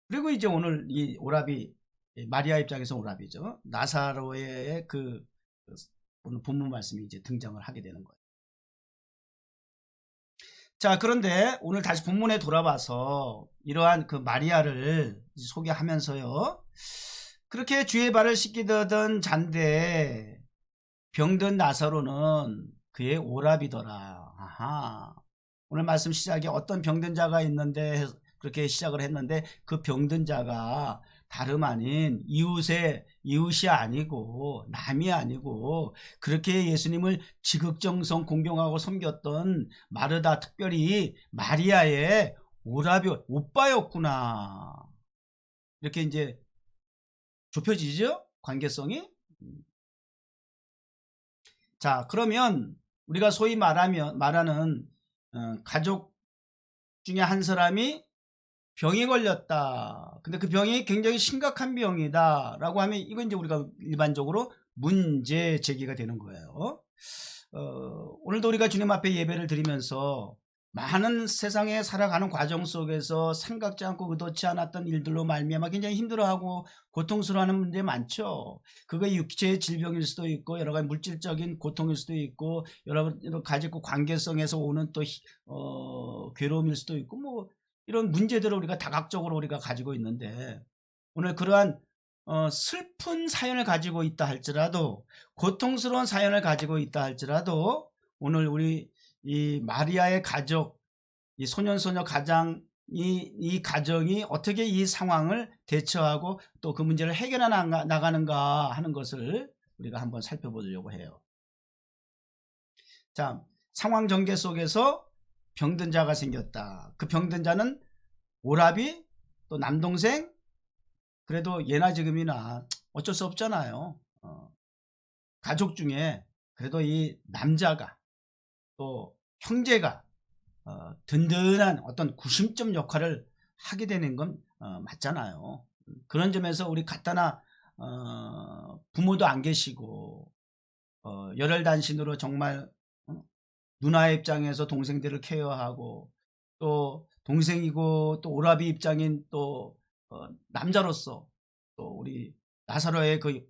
Speaker 1: 그리고 이제 오늘 이 오라비, 마리아 입장에서 오라비죠. 나사로의 그 오늘 본문 말씀이 이제 등장을 하게 되는 거예요. 자, 그런데 오늘 다시 본문에 돌아와서 이러한 그 마리아를 소개하면서요. 그렇게 주의 발을 씻기던 잔데 병든 나사로는 그의 오라비더라. 아하. 오늘 말씀 시작에 어떤 병든 자가 있는데 그렇게 시작을 했는데 그 병든 자가 다름 아닌 이웃이 아니고 남이 아니고 그렇게 예수님을 지극정성 공경하고 섬겼던 마르다, 특별히 마리아의 오라비 오빠였구나. 이렇게 이제 좁혀지죠? 관계성이. 자, 그러면 우리가 소위 말하는 가족 중에 한 사람이 병이 걸렸다. 근데 그 병이 굉장히 심각한 병이다 라고 하면 이건 이제 우리가 일반적으로 문제 제기가 되는 거예요. 오늘도 우리가 주님 앞에 예배를 드리면서 많은 세상에 살아가는 과정 속에서 생각지 않고 의도치 않았던 일들로 말미암아 굉장히 힘들어하고 고통스러워하는 문제 많죠. 그거 육체의 질병일 수도 있고 여러 가지 물질적인 고통일 수도 있고 여러 가지 관계성에서 오는 또 괴로움일 수도 있고 뭐 이런 문제들을 우리가 다각적으로 우리가 가지고 있는데 오늘 그러한 슬픈 사연을 가지고 있다 할지라도 고통스러운 사연을 가지고 있다 할지라도 오늘 우리 이 마리아의 가족, 이 소년소녀 가장 이 가정이 어떻게 이 상황을 대처하고 또 그 문제를 해결해 나가는가 하는 것을 우리가 한번 살펴보려고 해요. 자, 상황 전개 속에서 병든 자가 생겼다. 그 병든 자는 오라비 또 남동생, 그래도 예나 지금이나 어쩔 수 없잖아요. 가족 중에 그래도 이 남자가 또 형제가 든든한 어떤 구심점 역할을 하게 되는 건 맞잖아요. 그런 점에서 우리 갖다나 부모도 안 계시고 열혈단신으로 정말 누나의 입장에서 동생들을 케어하고 또 동생이고 또 오라비 입장인 또 남자로서 또 우리 나사로의 그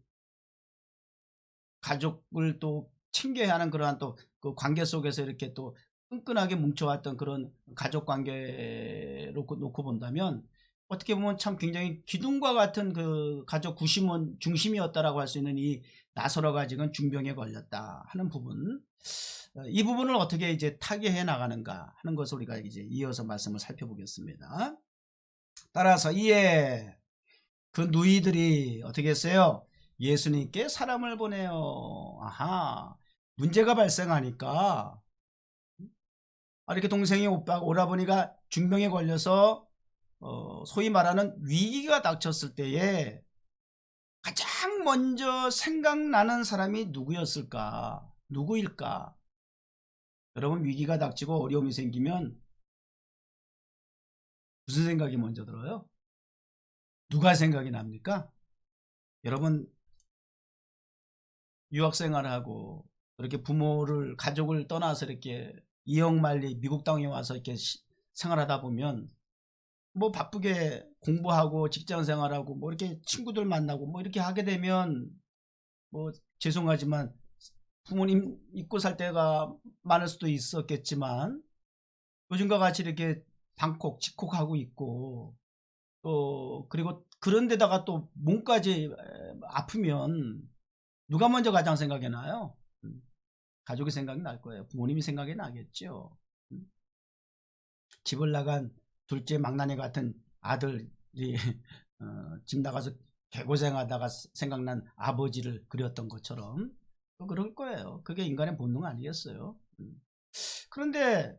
Speaker 1: 가족을 또 챙겨야 하는 그러한 또 그 관계 속에서 이렇게 또 끈끈하게 뭉쳐왔던 그런 가족 관계로 놓고 본다면 어떻게 보면 참 굉장히 기둥과 같은 그 가족 구심원 중심이었다라고 할 수 있는 이 나사로가 지금 중병에 걸렸다 하는 부분, 이 부분을 어떻게 이제 타개해 나가는가 하는 것을 우리가 이제 이어서 말씀을 살펴보겠습니다. 따라서 이에 그 누이들이 어떻게 했어요? 예수님께 사람을 보내요. 아하, 문제가 발생하니까 이렇게 동생이 오라버니가 중병에 걸려서 소위 말하는 위기가 닥쳤을 때에 가장 먼저 생각나는 사람이 누구였을까? 누구일까? 여러분, 위기가 닥치고 어려움이 생기면 무슨 생각이 먼저 들어요? 누가 생각이 납니까? 여러분, 유학생활을 하고 이렇게 가족을 떠나서 이렇게 이역만리 미국 땅에 와서 이렇게 생활하다 보면 뭐 바쁘게 공부하고 직장 생활하고 뭐 이렇게 친구들 만나고 뭐 이렇게 하게 되면 뭐 죄송하지만 부모님 잊고 살 때가 많을 수도 있었겠지만 요즘과 같이 이렇게 방콕 직콕하고 있고 또 그리고 그런 데다가 또 몸까지 아프면 누가 먼저 가장 생각이 나요? 가족이 생각이 날 거예요. 부모님이 생각이 나겠죠. 집을 나간 둘째 망나니 같은 아들이 집 나가서 개고생하다가 생각난 아버지를 그렸던 것처럼 또 그럴 거예요. 그게 인간의 본능 아니겠어요? 그런데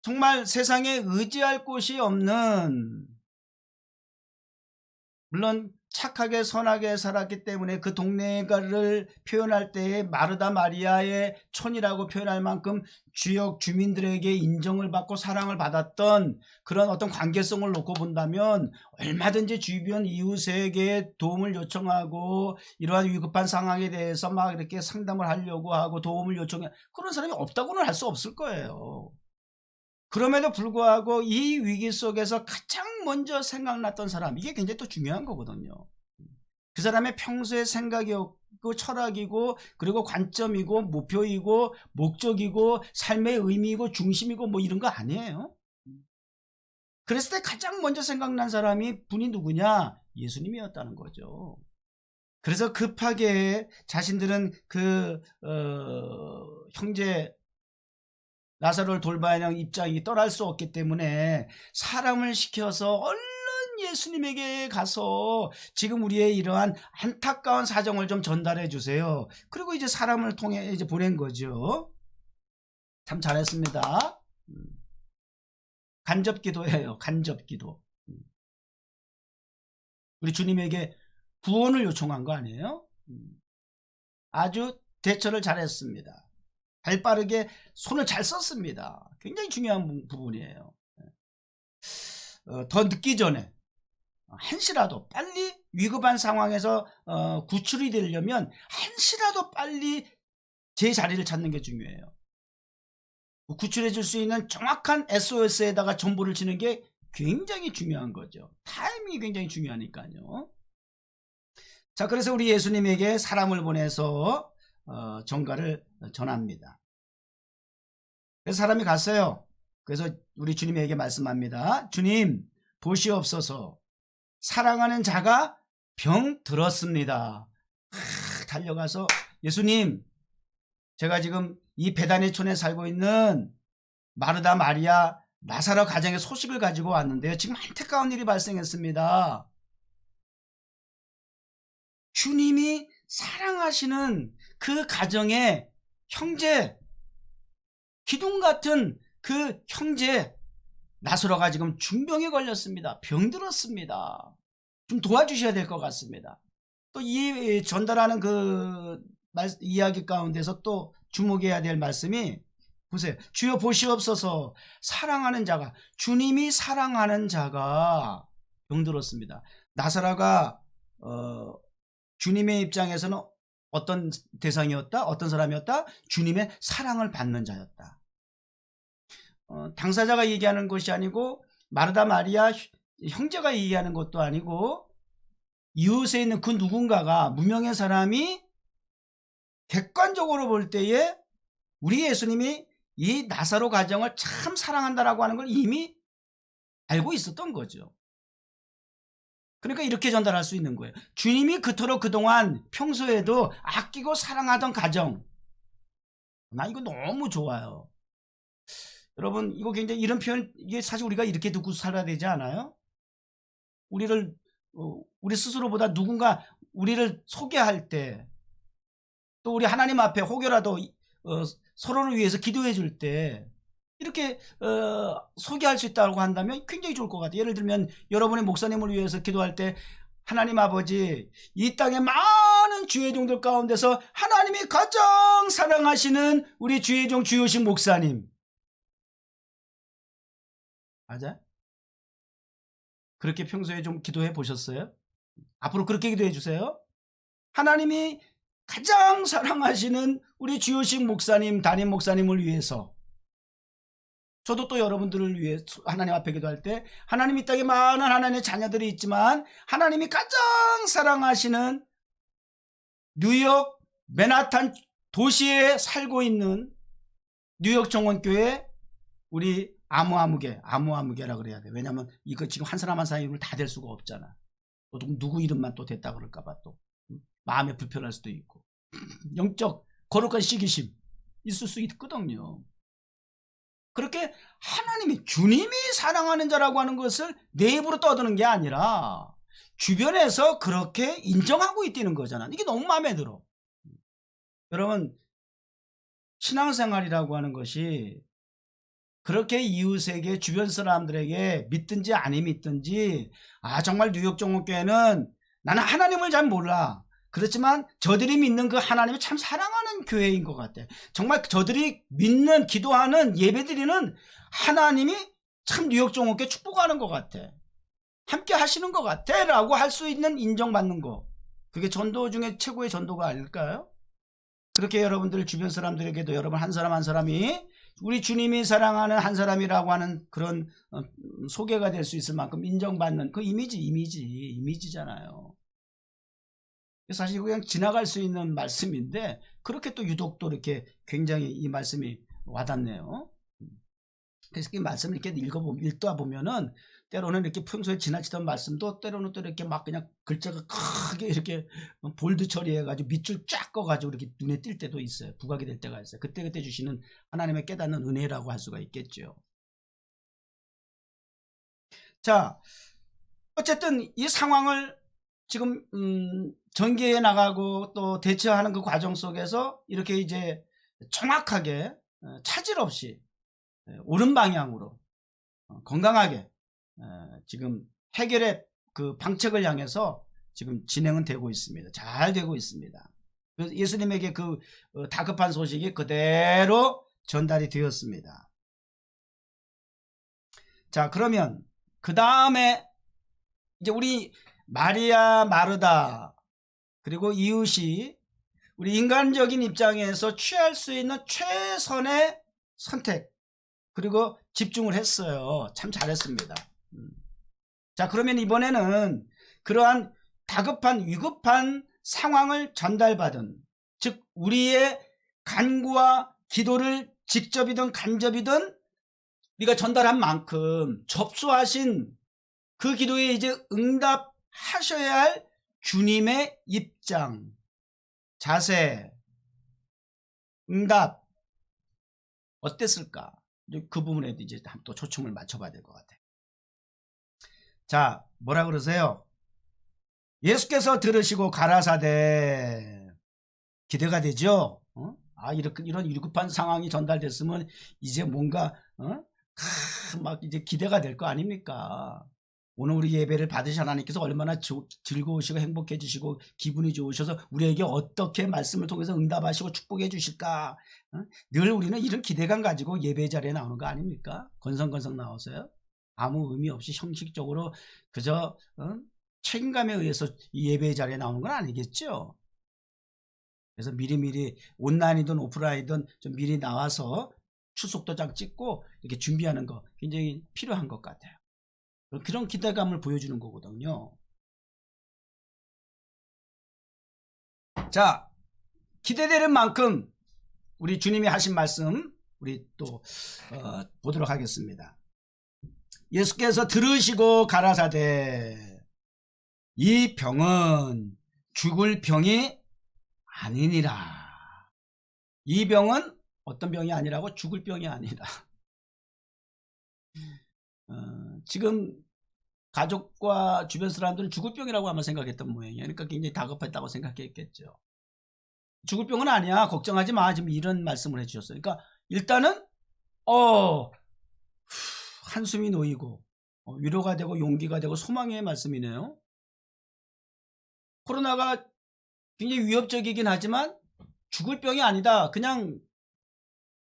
Speaker 1: 정말 세상에 의지할 곳이 없는, 물론 착하게 선하게 살았기 때문에 그 동네가를 표현할 때에 마르다 마리아의 촌이라고 표현할 만큼 지역 주민들에게 인정을 받고 사랑을 받았던 그런 어떤 관계성을 놓고 본다면 얼마든지 주변 이웃에게 도움을 요청하고 이러한 위급한 상황에 대해서 막 이렇게 상담을 하려고 하고 도움을 요청해, 그런 사람이 없다고는 할 수 없을 거예요. 그럼에도 불구하고 이 위기 속에서 가장 먼저 생각났던 사람, 이게 굉장히 또 중요한 거거든요. 그 사람의 평소의 생각이었고 철학이고 그리고 관점이고 목표이고 목적이고 삶의 의미이고 중심이고 뭐 이런 거 아니에요. 그랬을 때 가장 먼저 생각난 사람이 분이 누구냐? 예수님이었다는 거죠. 그래서 급하게 자신들은 형제 나사로를 돌봐야 하는 입장이 떠날 수 없기 때문에 사람을 시켜서 얼른 예수님에게 가서 지금 우리의 이러한 안타까운 사정을 좀 전달해 주세요. 그리고 이제 사람을 통해 이제 보낸 거죠. 참 잘했습니다. 간접기도예요. 간접기도. 우리 주님에게 구원을 요청한 거 아니에요? 아주 대처를 잘했습니다. 발빠르게 손을 잘 썼습니다. 굉장히 중요한 부분이에요. 더 늦기 전에 한시라도 빨리 위급한 상황에서 구출이 되려면 한시라도 빨리 제 자리를 찾는 게 중요해요. 구출해 줄 수 있는 정확한 SOS에다가 전보를 치는 게 굉장히 중요한 거죠. 타이밍이 굉장히 중요하니까요. 자, 그래서 우리 예수님에게 사람을 보내서 전가를 전합니다. 그래서 사람이 갔어요. 그래서 우리 주님에게 말씀합니다. 주님, 보시옵소서, 사랑하는 자가 병 들었습니다. 달려가서, 예수님, 제가 지금 이 베다니 촌에 살고 있는 마르다 마리아 나사로 가정의 소식을 가지고 왔는데요, 지금 안타까운 일이 발생했습니다. 주님이 사랑하시는 그 가정의 형제, 기둥 같은 그 형제 나사로가 지금 중병에 걸렸습니다. 병들었습니다. 좀 도와주셔야 될 것 같습니다. 또 이 전달하는 그 이야기 가운데서 또 주목해야 될 말씀이, 보세요. 주여 보시옵소서, 사랑하는 자가, 주님이 사랑하는 자가 병들었습니다. 나사로가 주님의 입장에서는 어떤 대상이었다? 어떤 사람이었다? 주님의 사랑을 받는 자였다. 당사자가 얘기하는 것이 아니고 마르다 마리아 형제가 얘기하는 것도 아니고 이웃에 있는 그 누군가가, 무명의 사람이 객관적으로 볼 때에 우리 예수님이 이 나사로 가정을 참 사랑한다라고 하는 걸 이미 알고 있었던 거죠. 그러니까 이렇게 전달할 수 있는 거예요. 주님이 그토록 그동안 평소에도 아끼고 사랑하던 가정, 나 이거 너무 좋아요. 여러분, 이거 굉장히, 이런 표현, 이게 사실 우리가 이렇게 듣고 살아야 되지 않아요? 우리 스스로보다 누군가 우리를 소개할 때, 또 우리 하나님 앞에 혹여라도 서로를 위해서 기도해 줄 때 이렇게 소개할 수 있다고 한다면 굉장히 좋을 것 같아요. 예를 들면 여러분의 목사님을 위해서 기도할 때, 하나님 아버지, 이 땅의 많은 주의 종들 가운데서 하나님이 가장 사랑하시는 우리 주의 종 주요식 목사님, 맞아? 그렇게 평소에 좀 기도해 보셨어요? 앞으로 그렇게 기도해 주세요. 하나님이 가장 사랑하시는 우리 주요식 목사님, 담임 목사님을 위해서, 저도 또 여러분들을 위해 하나님 앞에 기도할 때, 하나님 이 땅에 많은 하나님의 자녀들이 있지만 하나님이 가장 사랑하시는 뉴욕 맨하탄 도시에 살고 있는 뉴욕 정원교회 우리 아무아무개라 그래야 돼. 왜냐면 이거 지금 한 사람 한 사람 이름을 다 댈 수가 없잖아. 또 누구 이름만 또 됐다 그럴까봐 또 마음에 불편할 수도 있고 영적 거룩한 시기심 있을 수 있거든요. 그렇게 하나님이, 주님이 사랑하는 자라고 하는 것을 내 입으로 떠드는 게 아니라 주변에서 그렇게 인정하고 있다는 거잖아. 이게 너무 마음에 들어. 여러분, 신앙생활이라고 하는 것이 그렇게 이웃에게, 주변 사람들에게 믿든지 아니 믿든지, 정말 뉴욕 정원교회는 나는 하나님을 잘 몰라, 그렇지만 저들이 믿는 그 하나님을 참 사랑하는 교회인 것 같아. 정말 저들이 믿는, 기도하는, 예배드리는 하나님이 참 뉴욕 정원교회 축복하는 것 같아, 함께 하시는 것 같아 라고 할 수 있는, 인정받는 거, 그게 전도 중에 최고의 전도가 아닐까요? 그렇게 여러분들 주변 사람들에게도 여러분 한 사람 한 사람이 우리 주님이 사랑하는 한 사람이라고 하는 그런 소개가 될 수 있을 만큼 인정받는 그 이미지잖아요. 사실 그냥 지나갈 수 있는 말씀인데 그렇게 또 유독 또 이렇게 굉장히 이 말씀이 와닿네요. 그래서 이 말씀을 이렇게 읽다 보면은 때로는 이렇게 평소에 지나치던 말씀도 때로는 또 이렇게 막 그냥 글자가 크게 이렇게 볼드 처리해가지고 밑줄 쫙 꺼가지고 이렇게 눈에 띌 때도 있어요. 부각이 될 때가 있어요. 그때 주시는 하나님의 깨닫는 은혜라고 할 수가 있겠죠. 자, 어쨌든 이 상황을 지금 전개해 나가고 또 대처하는 그 과정 속에서 이렇게 이제 정확하게 차질 없이 옳은 방향으로 건강하게 지금 해결의 그 방책을 향해서 지금 진행은 되고 있습니다. 잘 되고 있습니다. 그래서 예수님에게 그 다급한 소식이 그대로 전달이 되었습니다. 자, 그러면 그 다음에 이제 우리 마리아, 마르다 그리고 이웃이 우리 인간적인 입장에서 취할 수 있는 최선의 선택 그리고 집중을 했어요. 참 잘했습니다. 자, 그러면 이번에는 그러한 다급한 위급한 상황을 전달받은, 즉 우리의 간구와 기도를 직접이든 간접이든 우리가 전달한 만큼 접수하신 그 기도에 이제 응답하셔야 할 주님의 입장, 자세, 응답 어땠을까? 그 부분에 이제 또 초점을 맞춰봐야 될 것 같아요. 자, 뭐라 그러세요? 예수께서 들으시고 가라사대, 기대가 되죠? 이런 위급한 상황이 전달됐으면 이제 뭔가 막 이제 기대가 될 거 아닙니까? 오늘 우리 예배를 받으신 하나님께서 얼마나 즐거우시고 행복해지시고 기분이 좋으셔서 우리에게 어떻게 말씀을 통해서 응답하시고 축복해 주실까? 늘 우리는 이런 기대감 가지고 예배 자리에 나오는 거 아닙니까? 건성건성 나오세요? 아무 의미 없이 형식적으로 그저 책임감에 의해서 예배 자리에 나오는 건 아니겠죠? 그래서 미리미리 온라인이든 오프라인이든 좀 미리 나와서 출석도장 찍고 이렇게 준비하는 거 굉장히 필요한 것 같아요. 그런 기대감을 보여주는 거거든요. 자, 기대되는 만큼 우리 주님이 하신 말씀 우리 또 보도록 하겠습니다. 예수께서 들으시고 가라사대, 이 병은 죽을 병이 아니니라. 이 병은 어떤 병이 아니라고? 죽을 병이 아니라. 지금 가족과 주변 사람들은 죽을 병이라고 아마 생각했던 모양이에요. 그러니까 굉장히 다급했다고 생각했겠죠. 죽을 병은 아니야. 걱정하지 마. 지금 이런 말씀을 해주셨어요. 그러니까 일단은 한숨이 놓이고 위로가 되고 용기가 되고 소망의 말씀이네요. 코로나가 굉장히 위협적이긴 하지만 죽을 병이 아니다. 그냥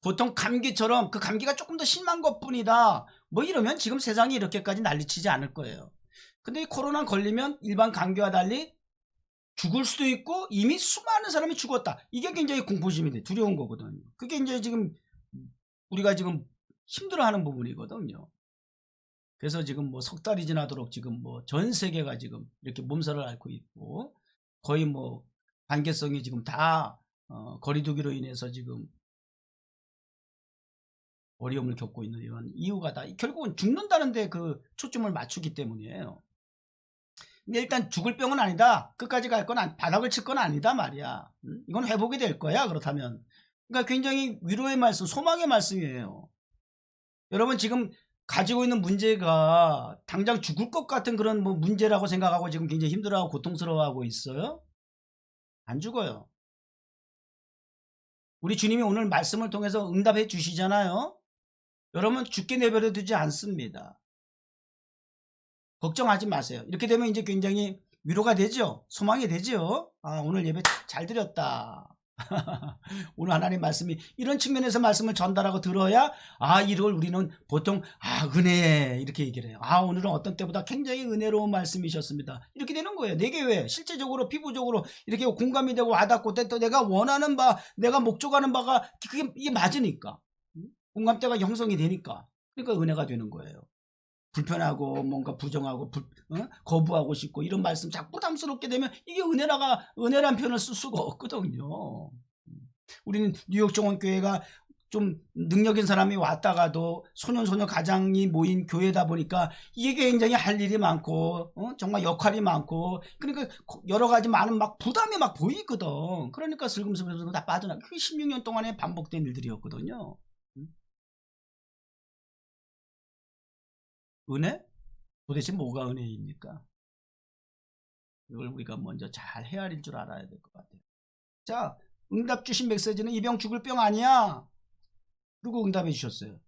Speaker 1: 보통 감기처럼 그 감기가 조금 더 심한 것뿐이다. 뭐 이러면 지금 세상이 이렇게까지 난리치지 않을 거예요. 근데 이 코로나 걸리면 일반 감기와 달리 죽을 수도 있고 이미 수많은 사람이 죽었다. 이게 굉장히 공포심이 돼. 두려운 거거든요. 그게 이제 지금 우리가 지금 힘들어하는 부분이거든요. 그래서 지금 뭐 석 달이 지나도록 지금 뭐 전 세계가 지금 이렇게 몸살을 앓고 있고 거의 뭐 관계성이 지금 다 거리두기로 인해서 지금 어려움을 겪고 있는 이런 이유가 다 결국은 죽는다는데 그 초점을 맞추기 때문이에요. 근데 일단 죽을 병은 아니다. 끝까지 갈 건 바닥을 칠 건 아니다 말이야. 이건 회복이 될 거야. 그렇다면. 그러니까 굉장히 위로의 말씀, 소망의 말씀이에요. 여러분 지금 가지고 있는 문제가 당장 죽을 것 같은 그런 뭐 문제라고 생각하고 지금 굉장히 힘들어하고 고통스러워하고 있어요? 안 죽어요. 우리 주님이 오늘 말씀을 통해서 응답해 주시잖아요. 여러분 죽게 내버려 두지 않습니다. 걱정하지 마세요. 이렇게 되면 이제 굉장히 위로가 되죠. 소망이 되죠. 오늘 예배 잘 드렸다. 오늘 하나님 말씀이 이런 측면에서 말씀을 전달하고 들어야 이걸 우리는 보통 은혜 이렇게 얘기를 해요. 오늘은 어떤 때보다 굉장히 은혜로운 말씀이셨습니다. 이렇게 되는 거예요. 내게 왜 실제적으로 피부적으로 이렇게 공감이 되고 와닿고 또 내가 원하는 바 내가 목적하는 바가 이게 맞으니까 공감대가 형성이 되니까 그러니까 은혜가 되는 거예요. 불편하고 뭔가 부정하고 거부하고 싶고 이런 말씀 자꾸 부담스럽게 되면 이게 은혜란 표현을 쓸 수가 없거든요. 우리는 뉴욕 정원교회가 좀 능력 있는 사람이 왔다가도 소년 가장이 모인 교회다 보니까 이게 굉장히 할 일이 많고 정말 역할이 많고 그러니까 여러 가지 많은 막 부담이 막 보이거든. 그러니까 슬금슬금 다 빠져나가. 그게 16년 동안에 반복된 일들이었거든요. 은혜? 도대체 뭐가 은혜입니까? 이걸 우리가 먼저 잘 헤아릴 줄 알아야 될 것 같아요. 자, 응답 주신 메시지는 이 병 죽을 병 아니야. 그리고 응답해 주셨어요.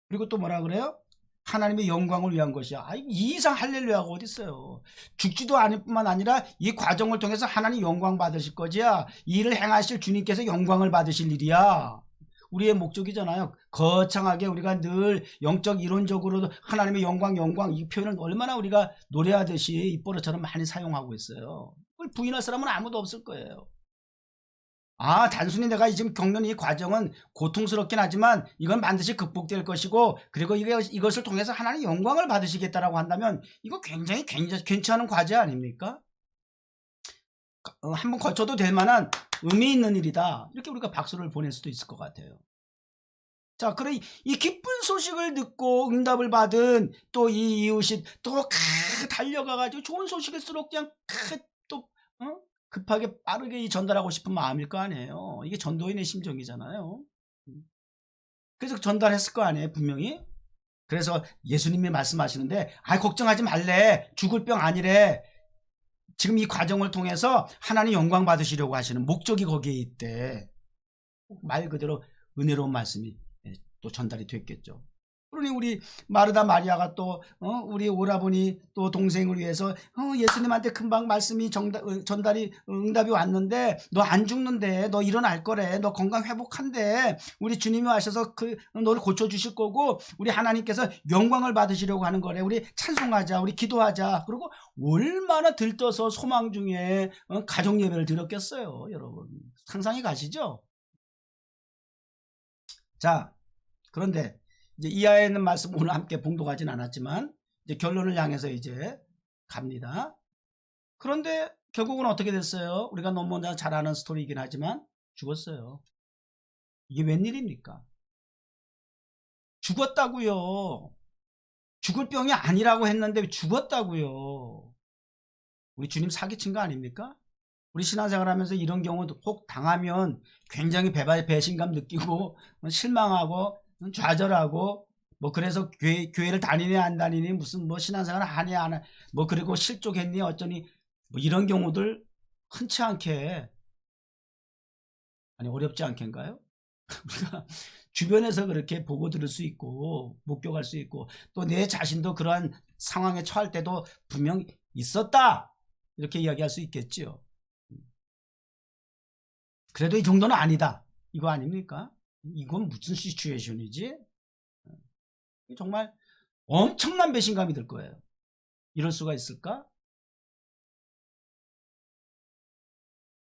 Speaker 1: 그리고 또 뭐라 그래요? 하나님의 영광을 위한 것이야. 이 이상 할렐루야가 어디 있어요. 죽지도 않을 뿐만 아니라 이 과정을 통해서 하나님 영광 받으실 거지야. 이 일을 행하실 주님께서 영광을 받으실 일이야. 우리의 목적이잖아요. 거창하게 우리가 늘 영적 이론적으로도 하나님의 영광 이 표현을 얼마나 우리가 노래하듯이 입버릇처럼 많이 사용하고 있어요. 그걸 부인할 사람은 아무도 없을 거예요. 단순히 내가 지금 겪는 이 과정은 고통스럽긴 하지만 이건 반드시 극복될 것이고 그리고 이것을 통해서 하나님 영광을 받으시겠다라고 한다면 이거 굉장히 괜찮은 과제 아닙니까? 한번 거쳐도 될 만한 의미 있는 일이다. 이렇게 우리가 박수를 보낼 수도 있을 것 같아요. 자, 그래 이 기쁜 소식을 듣고 응답을 받은 또 이 이웃이 또 달려가가지고 좋은 소식일수록 그냥 또 급하게 빠르게 전달하고 싶은 마음일 거 아니에요. 이게 전도인의 심정이잖아요. 그래서 전달했을 거 아니에요, 분명히. 그래서 예수님이 말씀하시는데 걱정하지 말래. 죽을 병 아니래. 지금 이 과정을 통해서 하나님 영광 받으시려고 하시는 목적이 거기에 있대. 말 그대로 은혜로운 말씀이 또 전달이 됐겠죠. 그러니 우리 마르다 마리아가 또 우리 오라버니 또 동생을 위해서 예수님한테 금방 말씀이 전달이 응답이 왔는데 너 안 죽는데 너 일어날 거래. 너 건강 회복한대. 우리 주님이 와셔서 너를 고쳐주실 거고 우리 하나님께서 영광을 받으시려고 하는 거래. 우리 찬송하자. 우리 기도하자. 그리고 얼마나 들떠서 소망 중에 가정 예배를 드렸겠어요. 여러분 상상이 가시죠? 자, 그런데 이제 이하에 있는 말씀 오늘 함께 봉독하진 않았지만 이제 결론을 향해서 이제 갑니다. 그런데 결국은 어떻게 됐어요? 우리가 너무 잘 아는 스토리이긴 하지만 죽었어요. 이게 웬일입니까? 죽었다고요. 죽을 병이 아니라고 했는데 죽었다고요. 우리 주님 사기친 거 아닙니까? 우리 신앙생활 하면서 이런 경우도 혹 당하면 굉장히 배신감 느끼고 실망하고 좌절하고 뭐 그래서 교회를 다니니 안 다니니 무슨 뭐 신앙생활 하니 안 하니 뭐 그리고 실족했니 어쩌니 뭐 이런 경우들 흔치 않게 아니 어렵지 않겠는가요? 우리가 주변에서 그렇게 보고 들을 수 있고 목격할 수 있고 또 내 자신도 그러한 상황에 처할 때도 분명 있었다 이렇게 이야기할 수 있겠지요. 그래도 이 정도는 아니다 이거 아닙니까? 이건 무슨 시츄에이션이지? 정말 엄청난 배신감이 들 거예요. 이럴 수가 있을까?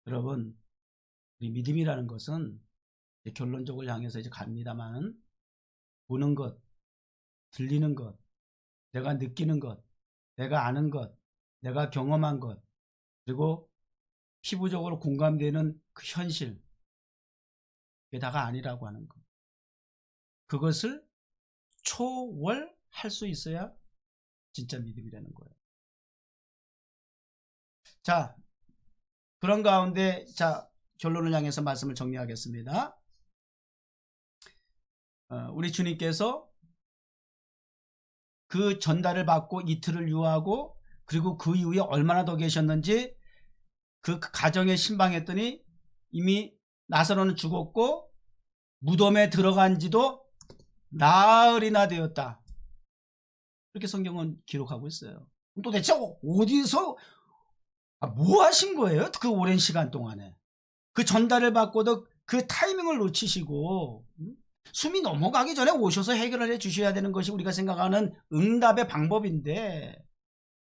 Speaker 1: 여러분, 우리 믿음이라는 것은 이제 결론적으로 향해서 이제 갑니다만 보는 것, 들리는 것, 내가 느끼는 것, 내가 아는 것, 내가 경험한 것, 그리고 피부적으로 공감되는 그 현실, 그게 다가 아니라고 하는 것. 그것을 초월할 수 있어야 진짜 믿음이라는 거예요. 자, 그런 가운데 자 결론을 향해서 말씀을 정리하겠습니다. 우리 주님께서 그 전달을 받고 이틀을 유하고 그리고 그 이후에 얼마나 더 계셨는지 그 가정에 신방했더니 이미 나사로는 죽었고 무덤에 들어간 지도 나흘이나 되었다. 이렇게 성경은 기록하고 있어요. 도대체 어디서 뭐 하신 거예요? 그 오랜 시간 동안에. 그 전달을 받고도 그 타이밍을 놓치시고 숨이 넘어가기 전에 오셔서 해결을 해 주셔야 되는 것이 우리가 생각하는 응답의 방법인데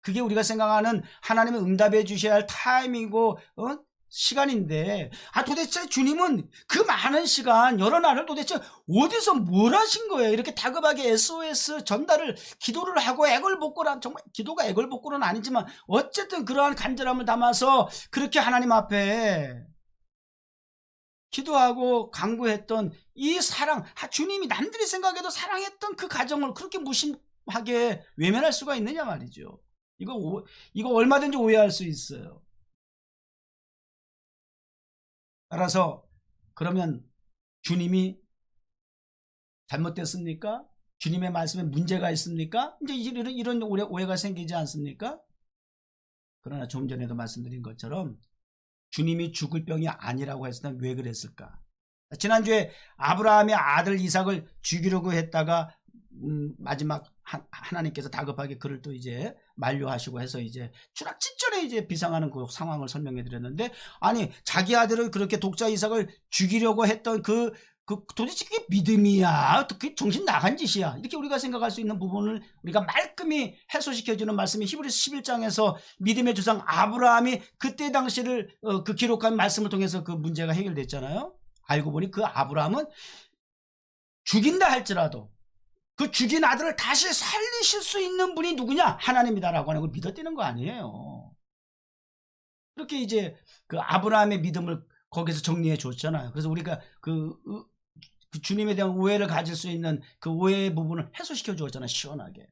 Speaker 1: 그게 우리가 생각하는 하나님의 응답해 주셔야 할 타이밍이고 시간인데 도대체 주님은 그 많은 시간 여러 날을 도대체 어디서 뭘 하신 거예요? 이렇게 다급하게 SOS 전달을 기도를 하고 애걸복걸한 정말 기도가 애걸복걸은 아니지만 어쨌든 그러한 간절함을 담아서 그렇게 하나님 앞에 기도하고 강구했던 이 사랑 주님이 남들이 생각해도 사랑했던 그 가정을 그렇게 무심하게 외면할 수가 있느냐 말이죠. 이거 얼마든지 오해할 수 있어요. 따라서 그러면 주님이 잘못됐습니까? 주님의 말씀에 문제가 있습니까? 이제 이런 오해가 생기지 않습니까? 그러나 좀 전에도 말씀드린 것처럼 주님이 죽을 병이 아니라고 했을 때 왜 그랬을까? 지난주에 아브라함의 아들 이삭을 죽이려고 했다가 마지막 하나님께서 다급하게 그를 또 이제 만류하시고 해서 이제 추락직전에 이제 비상하는 그 상황을 설명해 드렸는데 아니 자기 아들을 그렇게 독자 이삭을 죽이려고 했던 그 도대체 그게 믿음이야? 그게 정신 나간 짓이야? 이렇게 우리가 생각할 수 있는 부분을 우리가 말끔히 해소시켜주는 말씀이 히브리서 11장에서 믿음의 조상 아브라함이 그때 당시를 그 기록한 말씀을 통해서 그 문제가 해결됐잖아요. 알고 보니 그 아브라함은 죽인다 할지라도 그 죽인 아들을 다시 살리실 수 있는 분이 누구냐? 하나님이다라고 하는 걸 믿어뛰는 거 아니에요. 그렇게 이제 그 아브라함의 믿음을 거기서 정리해 줬잖아요. 그래서 우리가 그 주님에 대한 오해를 가질 수 있는 그 오해의 부분을 해소시켜 주었잖아요. 시원하게.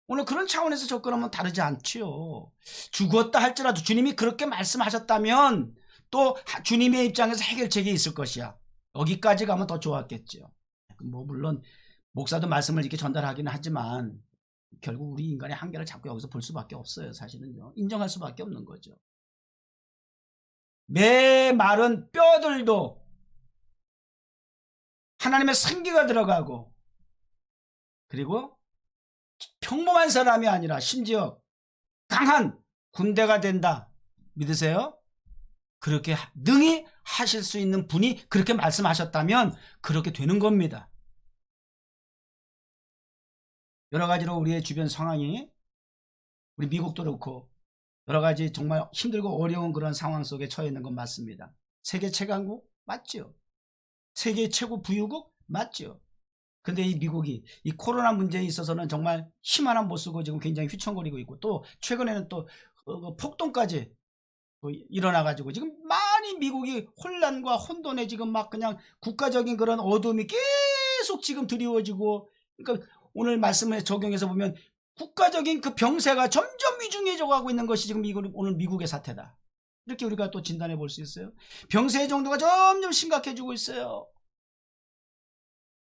Speaker 1: 오늘 그런 차원에서 접근하면 다르지 않지요. 죽었다 할지라도 주님이 그렇게 말씀하셨다면 또 주님의 입장에서 해결책이 있을 것이야. 여기까지 가면 더 좋았겠죠. 뭐 물론 목사도 말씀을 이렇게 전달하기는 하지만 결국 우리 인간의 한계를 자꾸 여기서 볼 수밖에 없어요. 사실은요. 인정할 수밖에 없는 거죠. 내 말은 뼈들도 하나님의 생기가 들어가고 그리고 평범한 사람이 아니라 심지어 강한 군대가 된다. 믿으세요? 그렇게 능히 하실 수 있는 분이 그렇게 말씀하셨다면 그렇게 되는 겁니다. 여러 가지로 우리의 주변 상황이 우리 미국도 그렇고 여러 가지 정말 힘들고 어려운 그런 상황 속에 처해 있는 건 맞습니다. 세계 최강국 맞죠? 세계 최고 부유국 맞죠? 근데 이 미국이 이 코로나 문제에 있어서는 정말 힘 하나 못 쓰고 지금 굉장히 휘청거리고 있고 또 최근에는 또 폭동까지 일어나가지고 지금 많이 미국이 혼란과 혼돈에 지금 막 그냥 국가적인 그런 어둠이 계속 지금 드리워지고 그러니까 오늘 말씀에 적용해서 보면 국가적인 그 병세가 점점 위중해져 가고 있는 것이 지금 오늘 미국의 사태다. 이렇게 우리가 또 진단해 볼 수 있어요. 병세의 정도가 점점 심각해지고 있어요.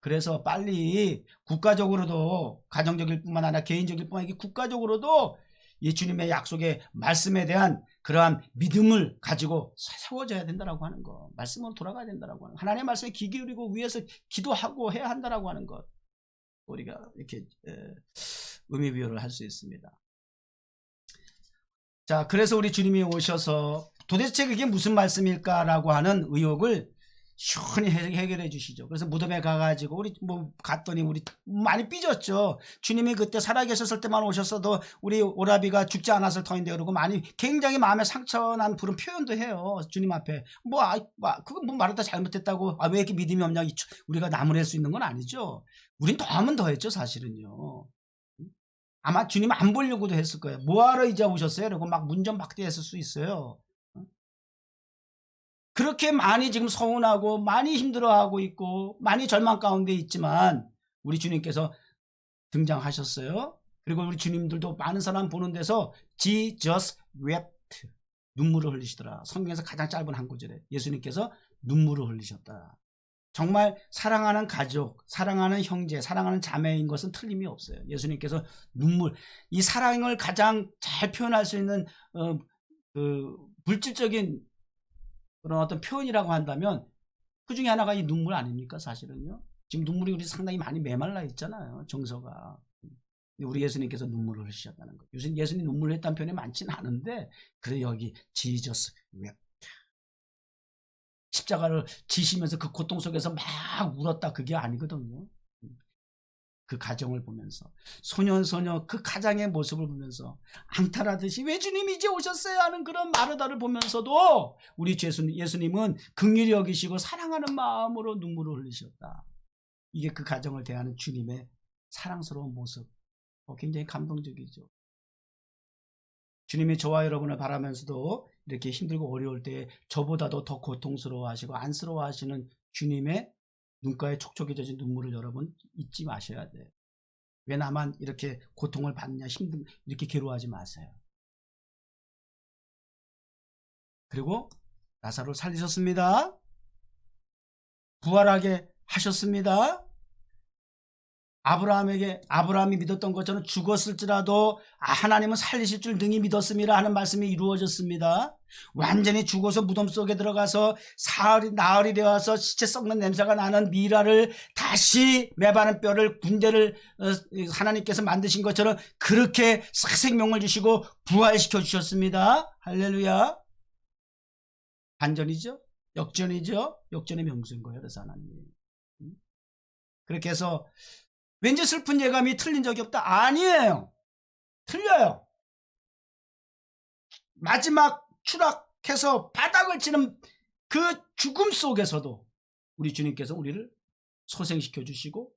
Speaker 1: 그래서 빨리 국가적으로도 가정적일 뿐만 아니라 개인적일 뿐만 아니라 국가적으로도 이 주님의 약속의 말씀에 대한 그러한 믿음을 가지고 세워져야 된다라고 하는 것. 말씀으로 돌아가야 된다라고 하는 것. 하나님의 말씀에 귀 기울이고 위에서 기도하고 해야 한다라고 하는 것. 우리가 이렇게 의미 부여를 할 수 있습니다. 자, 그래서 우리 주님이 오셔서 도대체 그게 무슨 말씀일까라고 하는 의혹을 시원히 해결해 주시죠. 그래서 무덤에 가가지고 우리 갔더니 우리 많이 삐졌죠. 주님이 그때 살아계셨을 때만 오셨어도 우리 오라비가 죽지 않았을 터인데 그러고 많이 굉장히 마음에 상처난 그런 표현도 해요. 주님 앞에 그거 말하다 잘못했다고 왜 이렇게 믿음이 없냐 우리가 나무랄 수 있는 건 아니죠. 우린 더하면 더했죠 사실은요. 아마 주님 안 보려고도 했을 거예요. 뭐하러 이제 오셨어요? 그러고 막 문전박대했을 수 있어요. 그렇게 많이 지금 서운하고 많이 힘들어하고 있고 많이 절망 가운데 있지만 우리 주님께서 등장하셨어요. 그리고 우리 주님들도 많은 사람 보는 데서 Jesus wept, 눈물을 흘리시더라. 성경에서 가장 짧은 한 구절에 예수님께서 눈물을 흘리셨다. 정말 사랑하는 가족, 사랑하는 형제, 사랑하는 자매인 것은 틀림이 없어요. 예수님께서 눈물, 이 사랑을 가장 잘 표현할 수 있는 그 물질적인 그런 어떤 표현이라고 한다면 그 중에 하나가 이 눈물 아닙니까 사실은요. 지금 눈물이 우리 상당히 많이 메말라 있잖아요. 정서가. 우리 예수님께서 눈물을 흘리셨다는 거. 요즘 예수님 눈물을 했다는 표현이 많지는 않은데 그래 여기 Jesus wept. 십자가를 지시면서 그 고통 속에서 막 울었다 그게 아니거든요. 그 가정을 보면서 소년소녀 그 가장의 모습을 보면서 앙탈하듯이 왜 주님이 이제 오셨어요 하는 그런 마르다를 보면서도 우리 예수님은 긍휼히 여기시고 사랑하는 마음으로 눈물을 흘리셨다. 이게 그 가정을 대하는 주님의 사랑스러운 모습. 굉장히 감동적이죠. 주님이 저와 여러분을 바라면서도 이렇게 힘들고 어려울 때 저보다도 더 고통스러워하시고 안쓰러워하시는 주님의 눈가에 촉촉이 젖은 눈물을 여러분 잊지 마셔야 돼요. 왜 나만 이렇게 고통을 받냐 이렇게 괴로워하지 마세요. 그리고 나사로를 살리셨습니다. 부활하게 하셨습니다. 아브라함이 믿었던 것처럼 죽었을지라도 하나님은 살리실 줄 능히 믿었습니다 하는 말씀이 이루어졌습니다. 완전히 죽어서 무덤 속에 들어가서 나흘이 되어서 시체 썩는 냄새가 나는 미라를 다시 매바는 뼈를 군대를 하나님께서 만드신 것처럼 그렇게 새 생명을 주시고 부활시켜 주셨습니다. 할렐루야. 반전이죠? 역전이죠? 역전의 명수인 거예요. 그래서 하나님이 그렇게 해서 왠지 슬픈 예감이 틀린 적이 없다? 아니에요. 틀려요. 마지막 추락해서 바닥을 치는 그 죽음 속에서도 우리 주님께서 우리를 소생시켜 주시고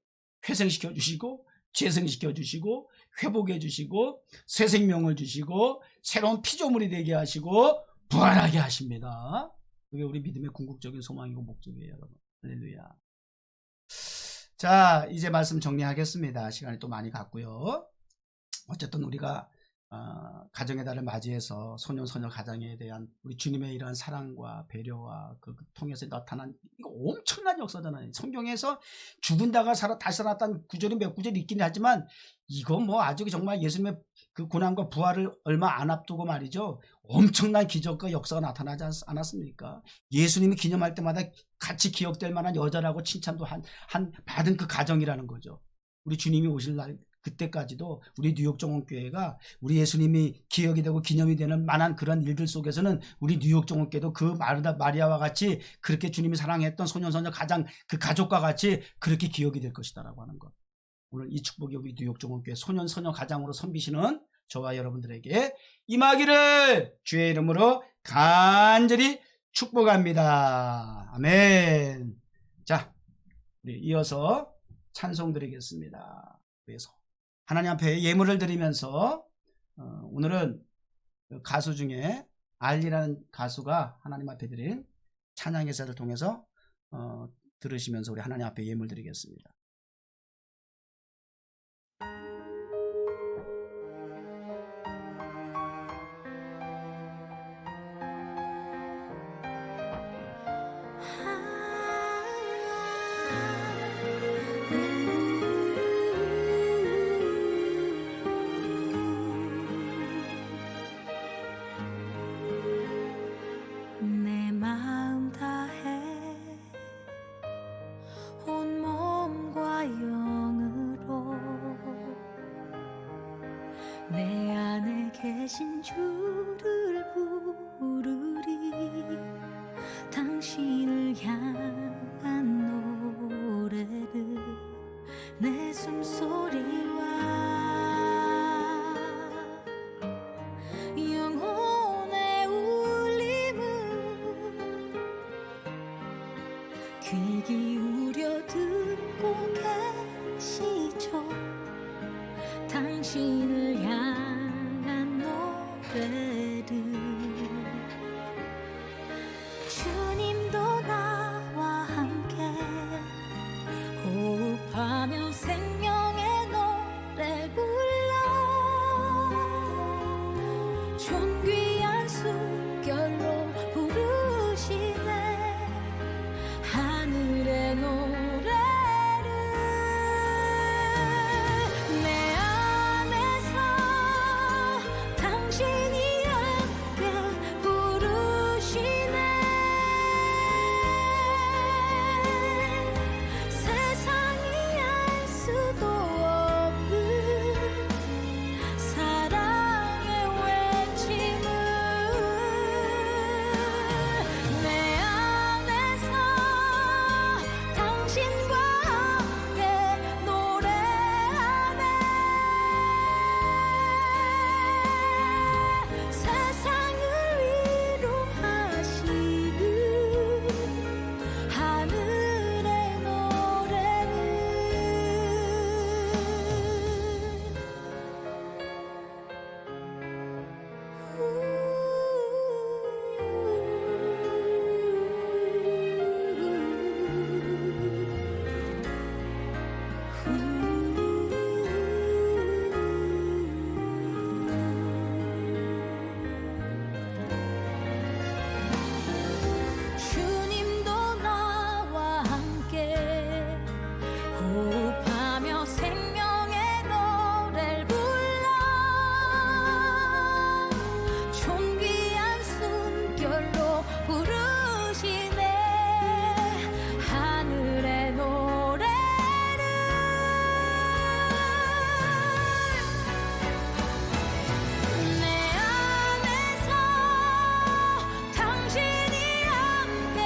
Speaker 1: 회생시켜 주시고 재생시켜 주시고 회복해 주시고 새 생명을 주시고 새로운 피조물이 되게 하시고 부활하게 하십니다. 그게 우리 믿음의 궁극적인 소망이고 목적이에요. 여러분. 할렐루야. 자, 이제 말씀 정리하겠습니다. 시간이 또 많이 갔고요. 어쨌든 우리가 가정의 달을 맞이해서 소년소녀 가정에 대한 우리 주님의 이러한 사랑과 배려와 그 통해서 나타난 이거 엄청난 역사잖아요. 성경에서 죽은다가 다시 살았다는 구절이 몇 구절 있긴 하지만 이거 아주 정말 예수님의 그 고난과 부활을 얼마 안 앞두고 말이죠. 엄청난 기적과 역사가 나타나지 않았습니까? 예수님이 기념할 때마다 같이 기억될 만한 여자라고 칭찬도 받은 그 가정이라는 거죠. 우리 주님이 오실 날 그때까지도 우리 뉴욕 정원교회가 우리 예수님이 기억이 되고 기념이 되는 만한 그런 일들 속에서는 우리 뉴욕 정원교회도 그 마리아와 같이 그렇게 주님이 사랑했던 소년소녀 그 가족과 같이 그렇게 기억이 될 것이다라고 하는 것. 오늘 이 축복이 우리 뉴욕 정원교회 소년소녀 가장으로 섬기시는 저와 여러분들에게 임하기를 주의 이름으로 간절히 축복합니다. 아멘. 자, 우리 이어서 찬송 드리겠습니다. 그래서 하나님 앞에 예물을 드리면서 오늘은 가수 중에 알리라는 가수가 하나님 앞에 드린 찬양 예사를 통해서 들으시면서 우리 하나님 앞에 예물 드리겠습니다.
Speaker 5: 내 안에 계신 주를 부르리 당신을 향한 노래를 내 숨소리와 영혼의 울림을 귀 기울여 듣고 계시죠 당신을 향한 노래를 주님도 나와 함께 호흡하며 생명의 노래 불러 존귀한 숨결로 부르시네 하늘의 노래를 내 안에서 당신이 함께 부르시네 세상이 알 수도 없는 사랑의 외침을 내 안에서 당신과 함께 노래하네 세상을 위로하시는 하늘의 노래를 주님도 나와 함께 호흡하며 생명의 노래를 불러 존귀한 숨결로 부르시네 하늘의 노래를 내 안에서 당신이 함께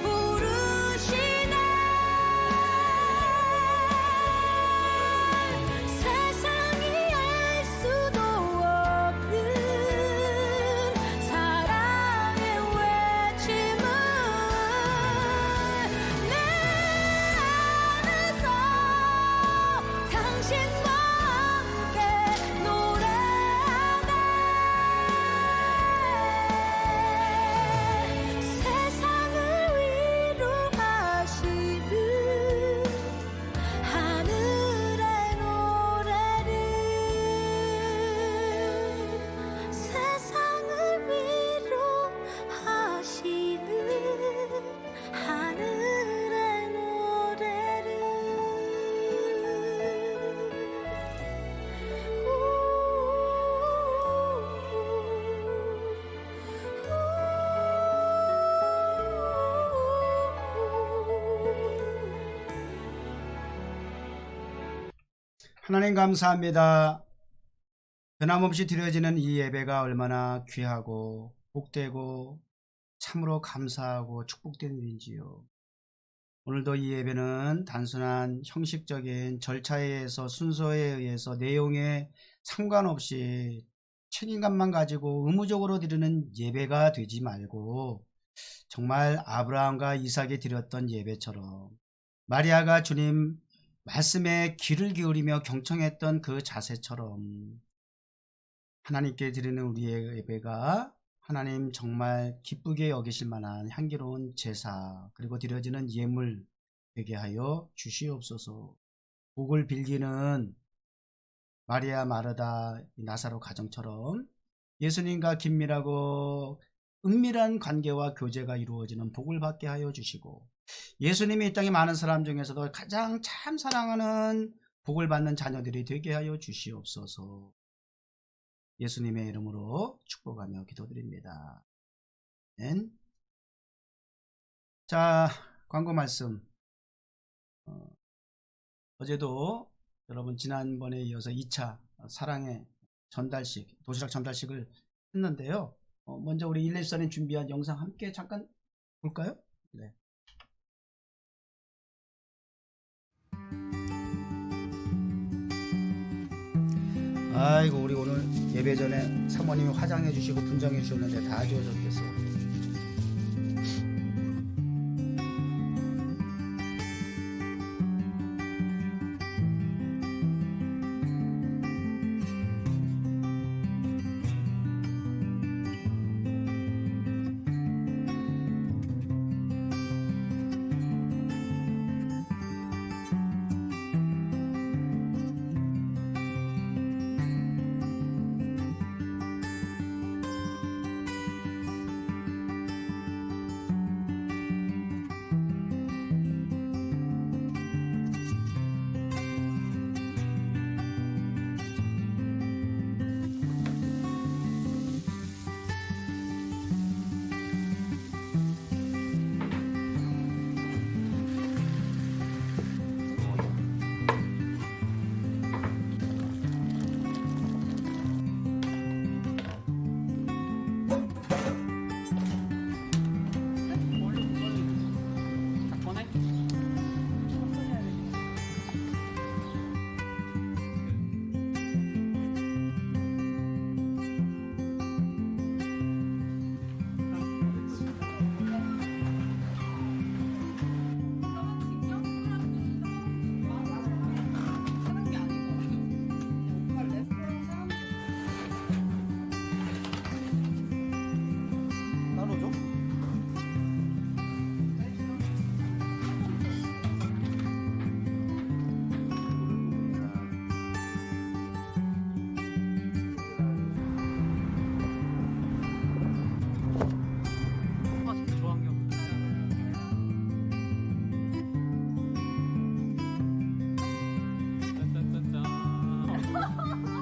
Speaker 5: 부르시네 세상이 알 수도 없는 사랑의 외침을 내 안에서 당신과 함께 노래하네 세상을 위로하시는 하늘의 노래를 세상을 위로하시는 하늘의 노래를
Speaker 1: 하나님 감사합니다. 변함없이 드려지는 이 예배가 얼마나 귀하고 복되고 참으로 감사하고 축복된 일인지요. 오늘도 이 예배는 단순한 형식적인 절차에 의해서 순서에 의해서 내용에 상관없이 책임감만 가지고 의무적으로 드리는 예배가 되지 말고 정말 아브라함과 이삭이 드렸던 예배처럼 마리아가 주님 말씀에 귀를 기울이며 경청했던 그 자세처럼 하나님께 드리는 우리의 예배가 하나님 정말 기쁘게 여기실 만한 향기로운 제사 그리고 드려지는 예물 되게 하여 주시옵소서. 복을 빌기는 마리아 마르다 나사로 가정처럼 예수님과 긴밀하고 은밀한 관계와 교제가 이루어지는 복을 받게 하여 주시고 예수님이 이 땅에 많은 사람 중에서도 가장 참 사랑하는 복을 받는 자녀들이 되게 하여 주시옵소서. 예수님의 이름으로 축복하며 기도드립니다. 아멘. 자, 광고 말씀. 어제도 여러분 지난번에 이어서 2차 사랑의 전달식, 도시락 전달식을 했는데요. 먼저 우리 일레스님 준비한 영상 함께 잠깐 볼까요? 네. 아이고, 우리 오늘 예배 전에 사모님이 화장해 주시고 분장해 주셨는데 다 지워졌겠어.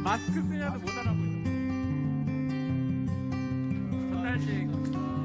Speaker 3: 마스크 쓰냐도 못 알아보죠. 전달식 하겠습니다.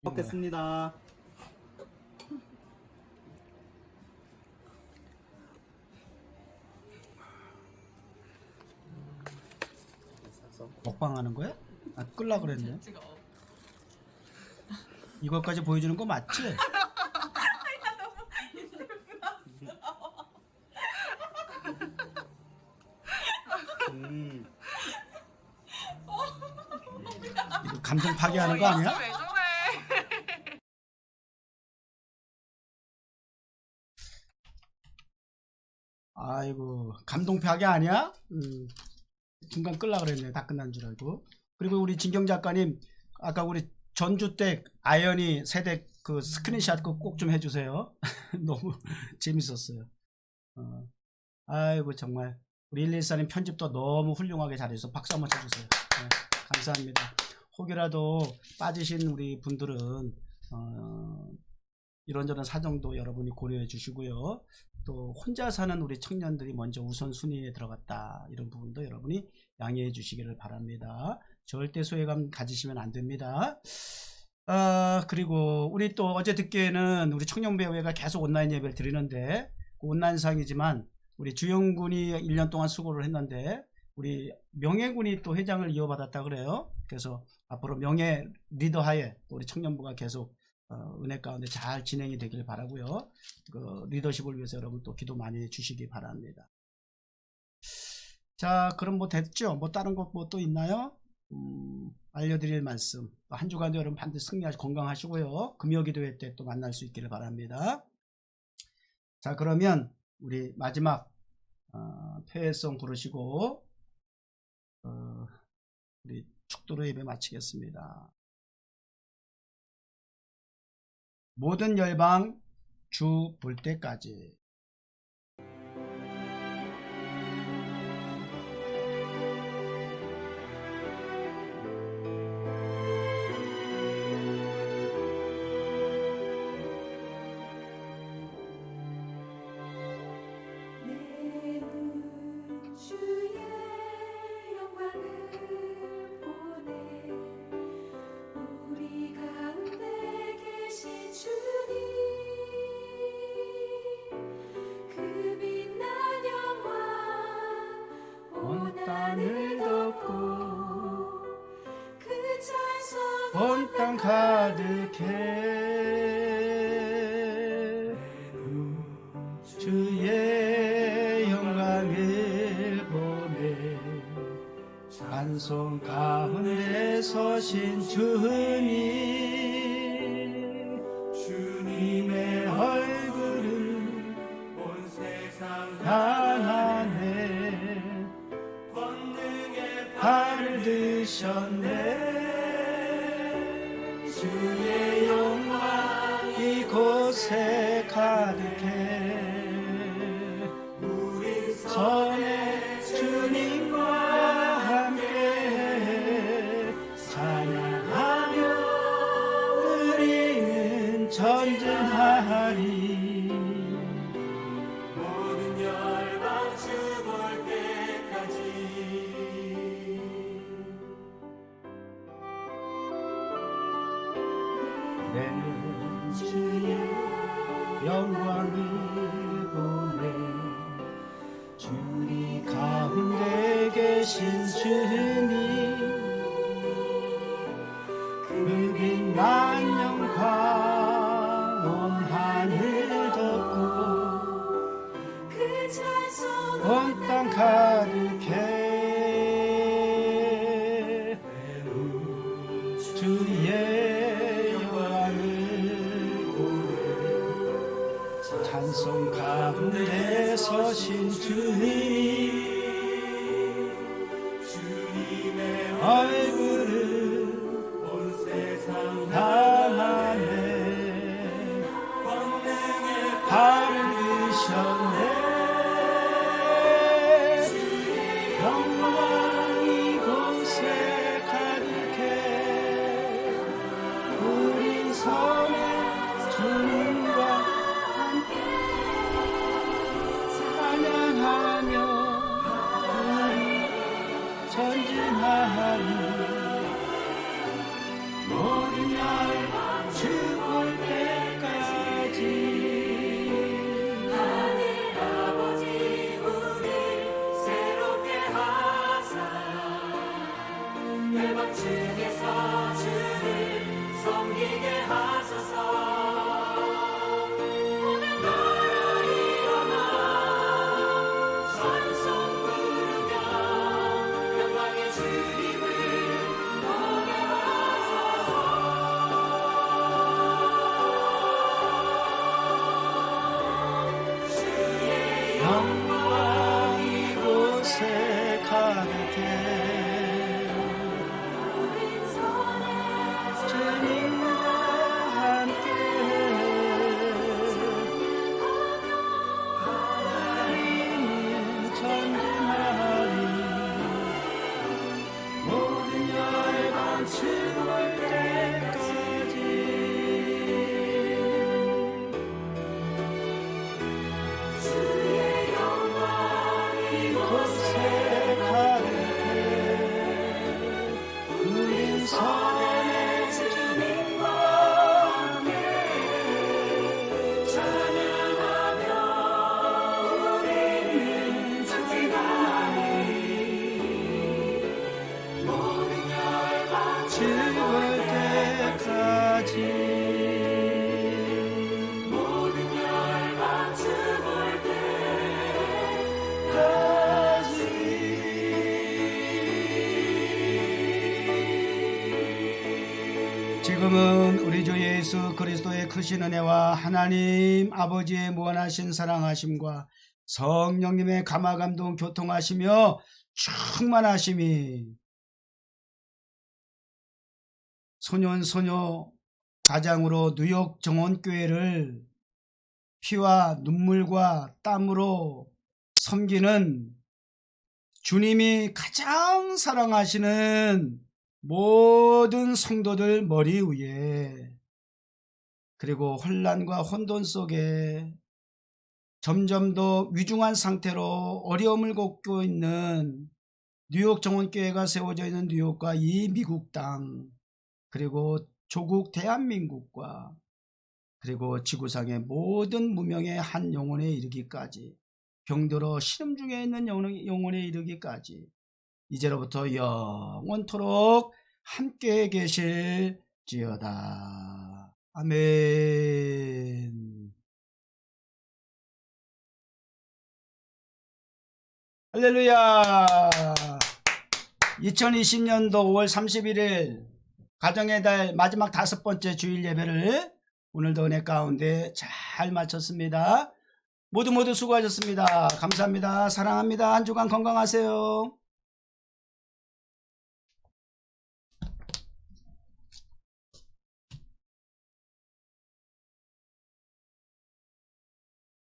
Speaker 6: 먹겠습니다.
Speaker 1: 먹방 하는 거야? 아, 끌라 그랬네. 이것까지 보여주는 거 맞지? 이거 감정 파괴하는 거 아니야?
Speaker 7: 왜 저래?
Speaker 1: 아이고, 감동 파괴 아니야? 중간 끌라 그랬네. 다 끝난 줄 알고. 그리고 우리 진경 작가님, 아까 우리 전주댁 아연이 세댁 그 스크린샷 꼭 좀 해주세요. 너무 재밌었어요. 아이고 정말 우리 114님 편집도 너무 훌륭하게 잘해서 박수 한번 쳐주세요. 네, 감사합니다. 혹이라도 빠지신 우리 분들은 이런저런 사정도 여러분이 고려해 주시고요. 또 혼자 사는 우리 청년들이 먼저 우선순위에 들어갔다, 이런 부분도 여러분이 양해해 주시기를 바랍니다. 절대 소외감 가지시면 안 됩니다. 그리고 우리 또 어제 듣기에는 우리 청년배회가 계속 온라인 예배를 드리는데, 그 온라인상이지만 우리 주영군이 1년 동안 수고를 했는데 우리 명예군이 또 회장을 이어받았다 그래요. 그래서 앞으로 명예 리더하에 또 우리 청년부가 계속 은혜 가운데 잘 진행이 되길 바라고요. 그 리더십을 위해서 여러분 또 기도 많이 해주시기 바랍니다. 자, 그럼 뭐 됐죠? 뭐 다른 것 뭐 또 있나요? 알려드릴 말씀. 한 주간도 여러분 반드시 승리하시고 건강하시고요. 금요기도회 때 또 만날 수 있기를 바랍니다. 자, 그러면 우리 마지막 폐회송 부르시고 우리 축도로 예배 마치겠습니다. 모든 열방 주 볼 때까지.
Speaker 5: 주의 영광을 보내 우리 가운데 계신 주님 그 빛난 영광 온 땅을 덮고 그 찬송
Speaker 1: 온 땅 가득해 주의 영광을 보내 찬송 가운데 서신 주님의 얼굴을
Speaker 2: 온 세상
Speaker 1: 향하네
Speaker 2: 권능의
Speaker 1: 발을 드셨네 주의 영광 이곳에 가득해 선의 주님과 함께 찬양하며 우리는 전진하리
Speaker 2: 모든 열방 주 볼 때까지
Speaker 1: 내는 주의 영광을 보내 주리 가운데 계신 주님 그 빛난 영광 온 하늘 덮고
Speaker 5: 그 찬송
Speaker 1: 온 땅 가득해 주의 영광을 보내 찬송 가운데 서신 주님의 얼굴을
Speaker 2: 온 세상
Speaker 1: 향하네
Speaker 2: 권능의
Speaker 1: 발을 드셨네 영광 이곳에 가득해 우린 선의 주님과 함께 찬양하며 우리 전진하리 모든 날 주볼 때까지
Speaker 5: 하늘 아버지 우리 새롭게 하사 열방 중에서 주를 섬기게 하소서 오늘 나라 일어나 찬송 부르며 영광의 주님을 보게 하소서 주의
Speaker 1: 영광 이곳에 가득해
Speaker 5: 우린 선의
Speaker 1: 주님과 함께 지금은 우리 주 예수 그리스도의 크신 은혜와 하나님 아버지의 무한하신 사랑하심과 성령님의 감화감동 교통하시며 충만하심이 소년소녀 가장으로 뉴욕 정원교회를 피와 눈물과 땀으로 섬기는 주님이 가장 사랑하시는 모든 성도들 머리 위에, 그리고 혼란과 혼돈 속에 점점 더 위중한 상태로 어려움을 겪고 있는 뉴욕 정원교회가 세워져 있는 뉴욕과 이 미국 땅, 그리고 조국 대한민국과 그리고 지구상의 모든 무명의 한 영혼에 이르기까지, 병들어 신음 중에 있는 영혼에 이르기까지 이제로부터 영원토록 함께 계실지어다. 아멘. 할렐루야. 2020년도 5월 31일 가정의 달 마지막 5번째 주일 예배를 오늘도 은혜 가운데 잘 마쳤습니다. 모두 수고하셨습니다. 감사합니다. 사랑합니다. 한 주간 건강하세요.